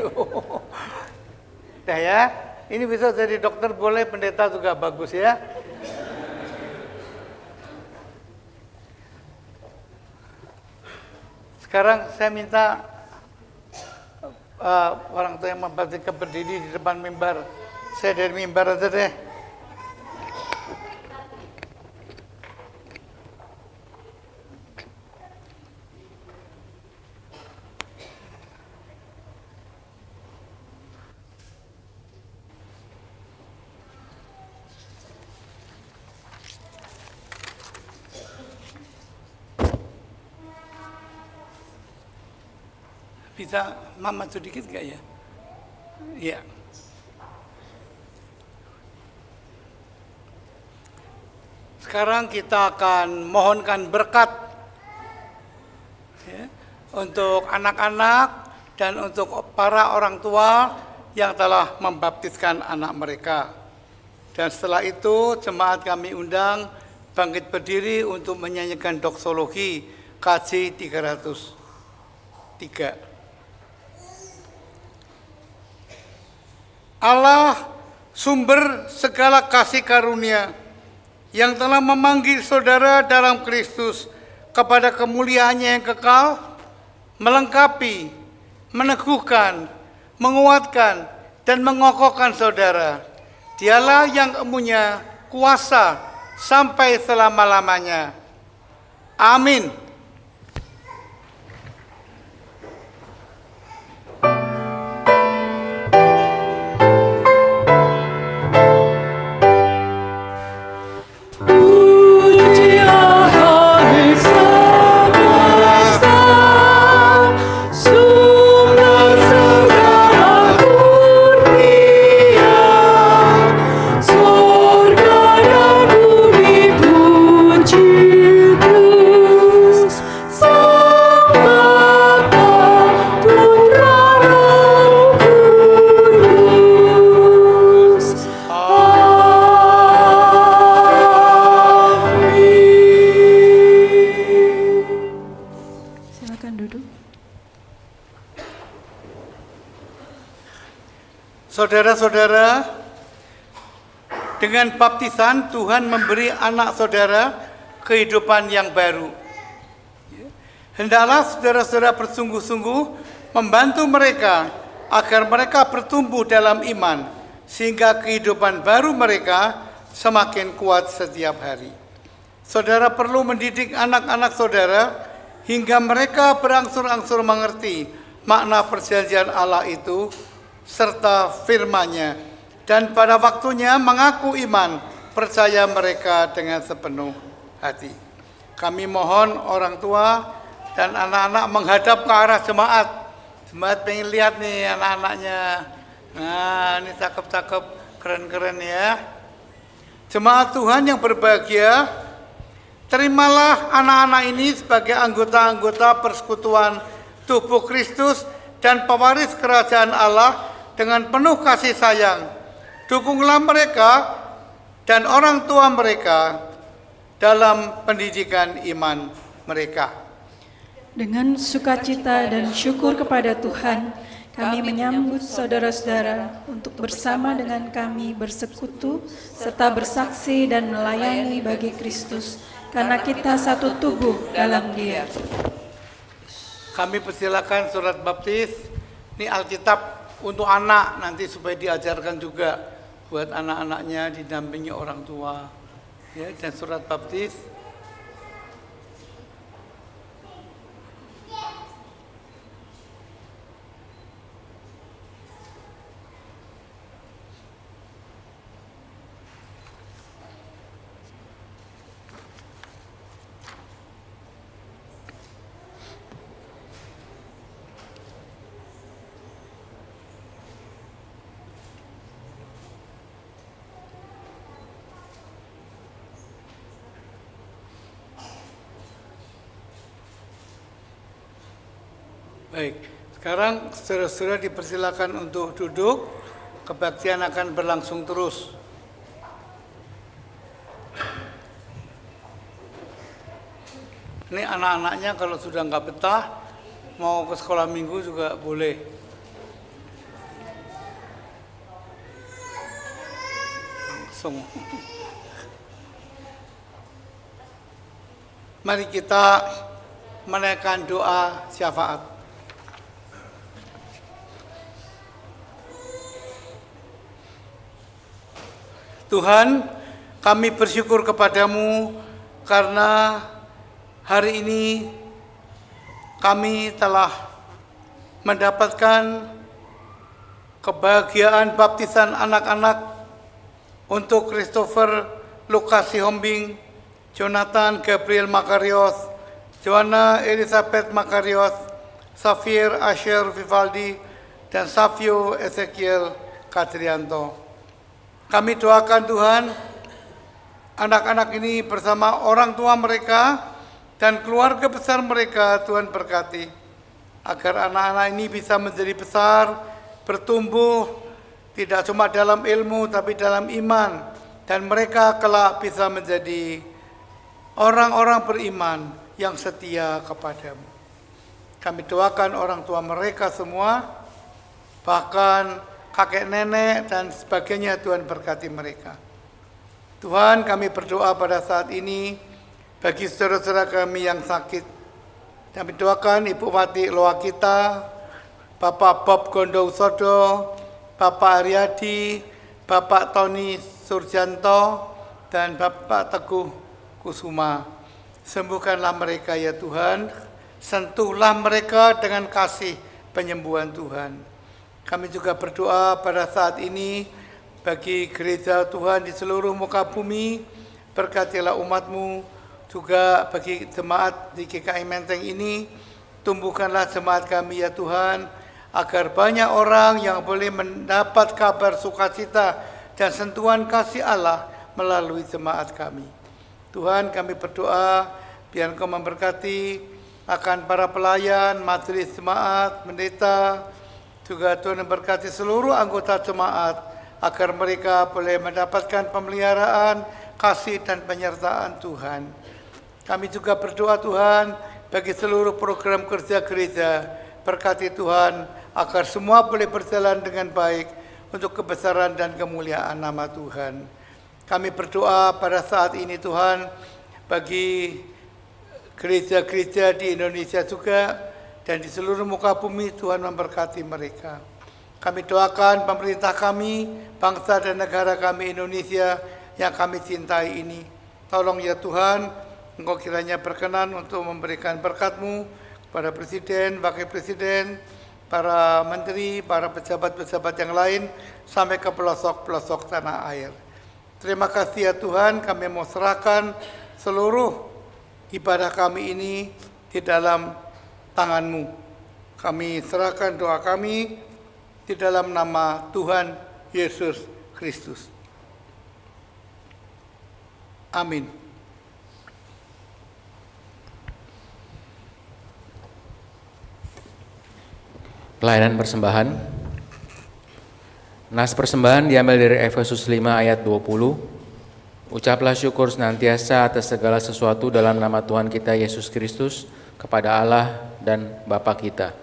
Dah ya, ini bisa jadi dokter boleh, pendeta juga bagus ya. Sekarang saya minta orang tua yang membaptiskan berdiri di depan mimbar. Saya dari mimbar aja deh. Bisa mama sedikit gak ya? Iya. Sekarang kita akan mohonkan berkat ya, untuk anak-anak dan untuk para orang tua yang telah membaptiskan anak mereka. Dan setelah itu jemaat kami undang bangkit berdiri untuk menyanyikan doksologi KJ 303. Allah sumber segala kasih karunia yang telah memanggil saudara dalam Kristus kepada kemuliaannya yang kekal, melengkapi, meneguhkan, menguatkan, dan mengokohkan saudara. Dialah yang empunya kuasa sampai selama-lamanya. Amin. Surga dan bumi puji Kristus. Saudara-saudara, dengan baptisan Tuhan memberi anak saudara kehidupan yang baru. Hendaklah saudara-saudara bersungguh-sungguh membantu mereka agar mereka bertumbuh dalam iman, sehingga kehidupan baru mereka semakin kuat setiap hari. Saudara perlu mendidik anak-anak saudara hingga mereka berangsur-angsur mengerti makna perjanjian Allah itu serta firman-Nya, dan pada waktunya mengaku iman percaya mereka dengan sepenuh hati. Kami mohon orang tua dan anak-anak menghadap ke arah jemaat. Jemaat pengen lihat nih anak-anaknya. Nah, ini cakep-cakep, keren-keren ya. Jemaat Tuhan yang berbahagia, terimalah anak-anak ini sebagai anggota-anggota persekutuan tubuh Kristus dan pewaris kerajaan Allah dengan penuh kasih sayang. Dukunglah mereka dan orang tua mereka dalam pendidikan iman mereka. Dengan sukacita dan syukur kepada Tuhan, kami menyambut saudara-saudara untuk bersama dengan kami bersekutu serta bersaksi dan melayani bagi Kristus, karena kita satu tubuh dalam Dia. Kami persilakan surat baptis. Ini Alkitab untuk anak nanti supaya diajarkan juga buat anak-anaknya didampingi orang tua. Ya, dan surat baptis. Baik, sekarang saudara-saudara dipersilakan untuk duduk. Kebaktian akan berlangsung terus. Ini anak-anaknya kalau sudah nggak betah, mau ke sekolah minggu juga boleh. Langsung. Mari kita menaikkan doa syafaat. Tuhan, kami bersyukur kepadamu karena hari ini kami telah mendapatkan kebahagiaan baptisan anak-anak untuk Christopher Lukas Sihombing, Jonathan Gabriel Makarios, Joanna Elizabeth Makarios, Safir Asher Vivaldi, dan Savio Ezekiel Kadrianto. Kami doakan Tuhan, anak-anak ini bersama orang tua mereka dan keluarga besar mereka, Tuhan berkati, agar anak-anak ini bisa menjadi besar, bertumbuh, tidak cuma dalam ilmu tapi dalam iman, dan mereka kelak bisa menjadi orang-orang beriman yang setia kepadamu. Kami doakan orang tua mereka semua, bahkan kakek nenek dan sebagainya, Tuhan berkati mereka. Tuhan, kami berdoa pada saat ini bagi saudara-saudara kami yang sakit. Kami doakan Ibu Wati Loakita, Bapak Bob Gondousodo, Bapak Aryadi, Bapak Tony Surjanto, dan Bapak Teguh Kusuma. Sembuhkanlah mereka ya Tuhan, sentuhlah mereka dengan kasih penyembuhan Tuhan. Kami juga berdoa pada saat ini bagi gereja Tuhan di seluruh muka bumi. Berkatilah umat-Mu, juga bagi jemaat di GKI Menteng ini. Tumbuhkanlah jemaat kami ya Tuhan, agar banyak orang yang boleh mendapat kabar sukacita dan sentuhan kasih Allah melalui jemaat kami. Tuhan, kami berdoa biar Engkau memberkati akan para pelayan, majelis jemaat, pendeta, juga Tuhan memberkati seluruh anggota jemaat agar mereka boleh mendapatkan pemeliharaan, kasih dan penyertaan Tuhan. Kami juga berdoa Tuhan bagi seluruh program kerja gereja. Berkati Tuhan agar semua boleh berjalan dengan baik untuk kebesaran dan kemuliaan nama Tuhan. Kami berdoa pada saat ini Tuhan, bagi gereja-gereja di Indonesia juga dan di seluruh muka bumi, Tuhan memberkati mereka. Kami doakan pemerintah kami, bangsa dan negara kami Indonesia yang kami cintai ini. Tolong ya Tuhan, Engkau kiranya berkenan untuk memberikan berkat-Mu kepada Presiden, Wakil Presiden, para menteri, para pejabat-pejabat yang lain, sampai ke pelosok-pelosok tanah air. Terima kasih ya Tuhan, kami mau serahkan seluruh ibadah kami ini di dalam tangan-Mu. Kami serahkan doa kami di dalam nama Tuhan Yesus Kristus. Amin. Pelayanan persembahan. Nas persembahan diambil dari Efesus 5 ayat 20. Ucaplah syukur senantiasa atas segala sesuatu dalam nama Tuhan kita Yesus Kristus kepada Allah dan Bapa kita.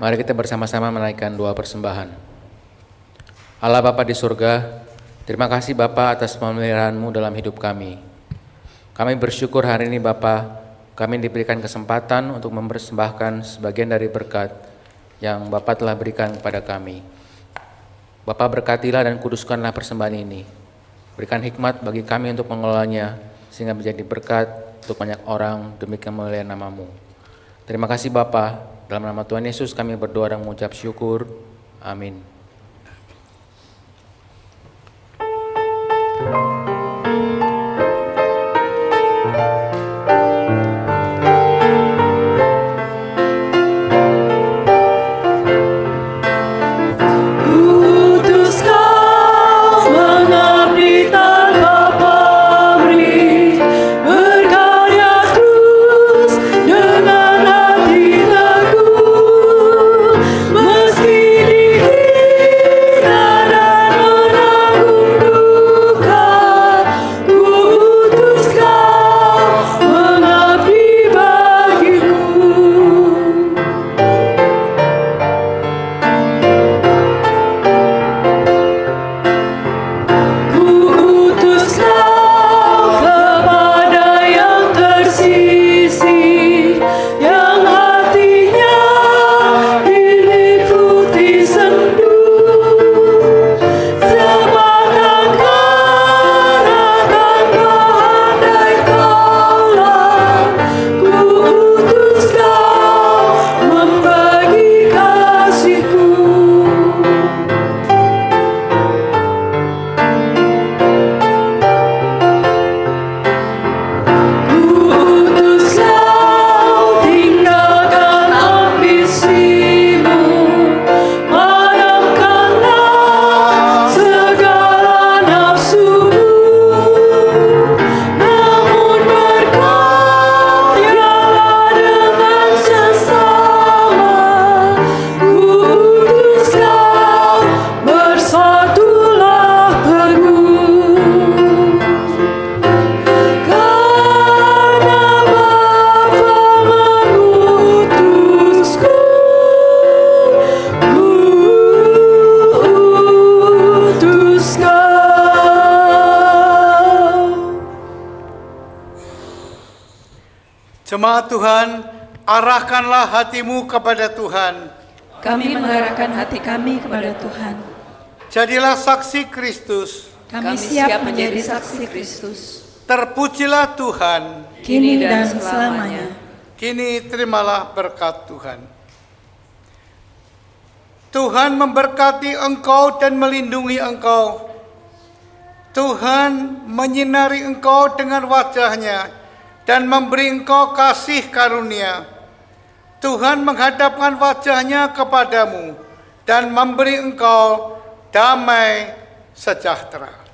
Mari kita bersama-sama menaikkan doa persembahan. Allah Bapa di surga, terima kasih Bapa atas pemeliharaan-Mu dalam hidup kami. Kami bersyukur hari ini Bapa, kami diberikan kesempatan untuk mempersembahkan sebagian dari berkat yang Bapa telah berikan kepada kami. Bapa berkatilah dan kuduskanlah persembahan ini. Berikan hikmat bagi kami untuk mengelolanya, sehingga menjadi berkat untuk banyak orang demi kemuliaan nama-Mu. Terima kasih Bapa. Dalam nama Tuhan Yesus kami berdoa dan mengucap syukur. Amin. Jemaat Tuhan, arahkanlah hatimu kepada Tuhan. Kami mengarahkan hati kami kepada Tuhan. Jadilah saksi Kristus. Kami siap menjadi saksi Kristus. Terpujilah Tuhan. Kini dan selamanya. Kini terimalah berkat Tuhan. Tuhan memberkati engkau dan melindungi engkau. Tuhan menyinari engkau dengan wajah-Nya dan memberi engkau kasih karunia. Tuhan menghadapkan wajah-Nya kepadamu dan memberi engkau damai sejahtera.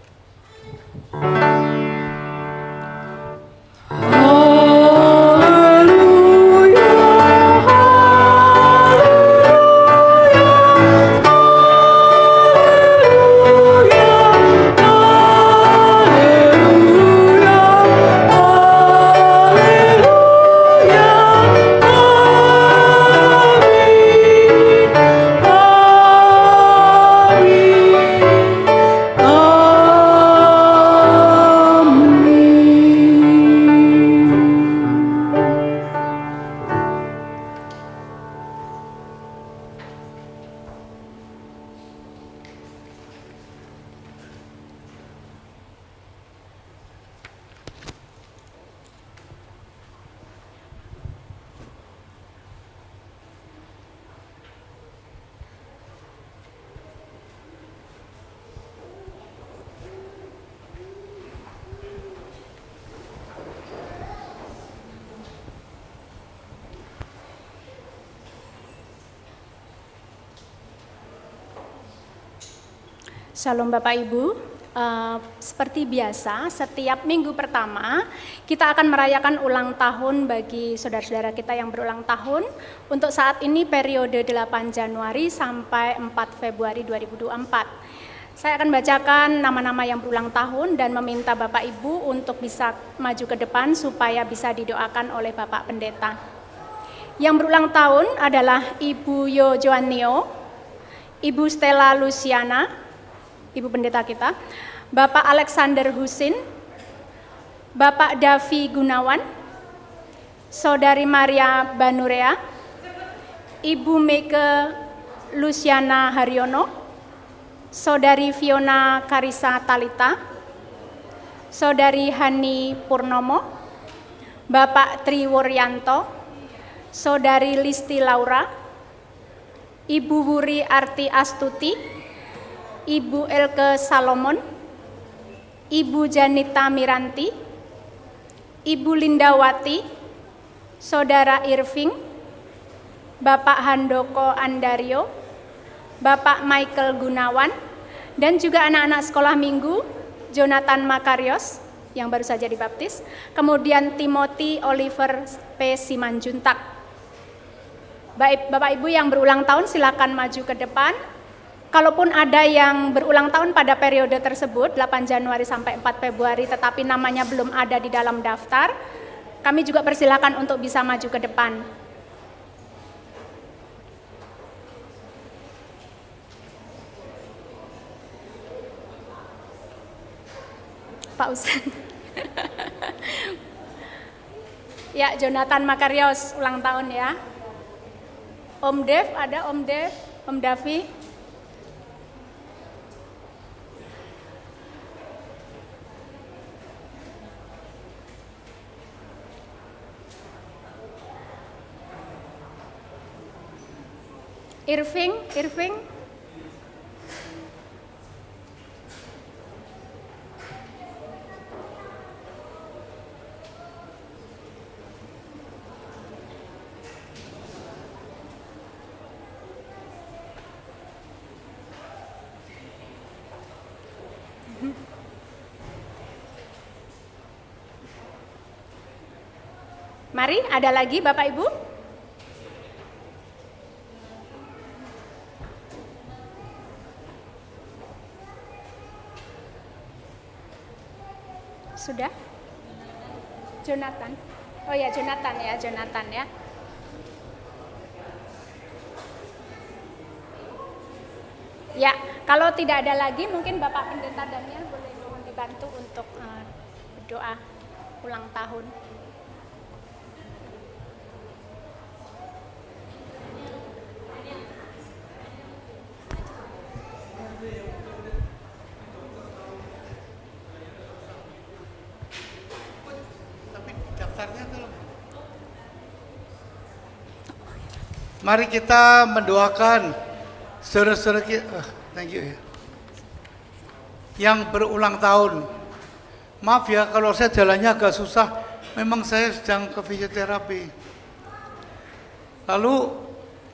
Shalom Bapak Ibu, seperti biasa setiap minggu pertama kita akan merayakan ulang tahun bagi saudara-saudara kita yang berulang tahun. Untuk saat ini periode 8 Januari sampai 4 Februari 2024. Saya akan bacakan nama-nama yang berulang tahun dan meminta Bapak Ibu untuk bisa maju ke depan supaya bisa didoakan oleh Bapak Pendeta. Yang berulang tahun adalah Ibu Yo Joannio, Ibu Stella Luciana, Ibu Pendeta kita, Bapak Alexander Husin, Bapak Davi Gunawan, Saudari Maria Banurea, Ibu Meke Luciana Haryono, Saudari Fiona Karisa Talita, Saudari Hani Purnomo, Bapak Tri Wuryanto, Saudari Listi Laura, Ibu Wuri Arti Astuti, Ibu Elke Salomon, Ibu Janita Miranti, Ibu Lindawati, Saudara Irving, Bapak Handoko Andario, Bapak Michael Gunawan, dan juga anak-anak sekolah minggu, Jonathan Makarios, yang baru saja dibaptis, kemudian Timothy Oliver P. Simanjuntak. Bapak Ibu yang berulang tahun silakan maju ke depan. Kalaupun ada yang berulang tahun pada periode tersebut, 8 Januari sampai 4 Februari, tetapi namanya belum ada di dalam daftar, kami juga persilakan untuk bisa maju ke depan. Pak Usan. Ya, Jonathan Makarios ulang tahun ya. Om Dev, ada Om Dev, Om Davi. Irving. Mari, ada lagi Bapak Ibu? Sudah? Jonathan. Oh ya, Jonathan ya. Ya, kalau tidak ada lagi mungkin Bapak Pendeta Daniel boleh mohon dibantu untuk berdoa ulang tahun. Mari kita mendoakan saudara-saudara kita, thank you ya, yang berulang tahun. Maaf ya kalau saya jalannya agak susah, memang saya sedang ke fisioterapi. Lalu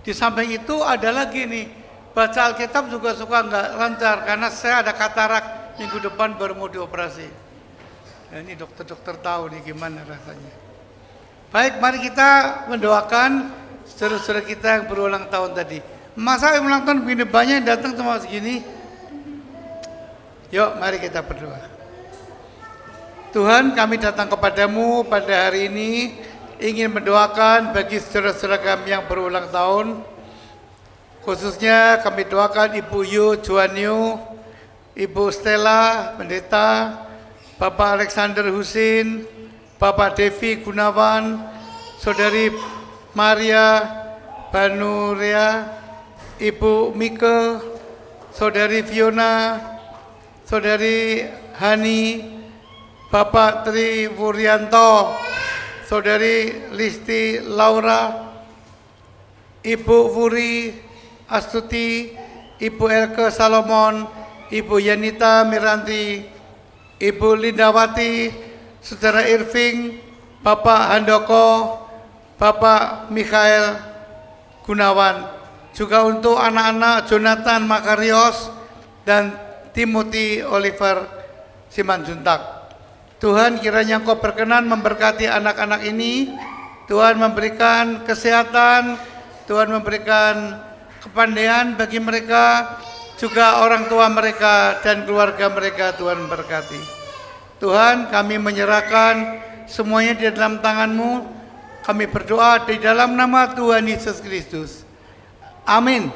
di samping itu ada lagi nih, baca Alkitab juga suka nggak lancar karena saya ada katarak, minggu depan baru mau dioperasi. Nah, ini dokter-dokter tahu nih gimana rasanya. Baik, mari kita mendoakan saudara-saudara kita yang berulang tahun tadi. Masa yang ulang tahun begini banyak yang datang cuma segini? Yuk, mari kita berdoa. Tuhan, kami datang kepadamu pada hari ini ingin mendoakan bagi saudara-saudara kami yang berulang tahun. Khususnya kami doakan Ibu Yu Juanyu, Ibu Stella Pendeta, Bapak Alexander Husin, Bapak Devi Gunawan, Saudari Maria Banurea, Ibu Mike, Saudari Fiona, Saudari Hani, Bapak Tri Wuryanto, Saudari Listi Laura, Ibu Wuri Astuti, Ibu Elke Salomon, Ibu Yanita Miranti, Ibu Lindawati, Saudara Irving, Bapak Handoko, Bapak Mikhael Gunawan, juga untuk anak-anak Jonathan Makarios dan Timothy Oliver Simanjuntak. Tuhan, kiranya Engkau berkenan memberkati anak-anak ini. Tuhan memberikan kesehatan, Tuhan memberikan kepandaian bagi mereka, juga orang tua mereka dan keluarga mereka. Tuhan memberkati. Tuhan, kami menyerahkan semuanya di dalam tangan-Mu. Kami berdoa di dalam nama Tuhan Yesus Kristus. Amin.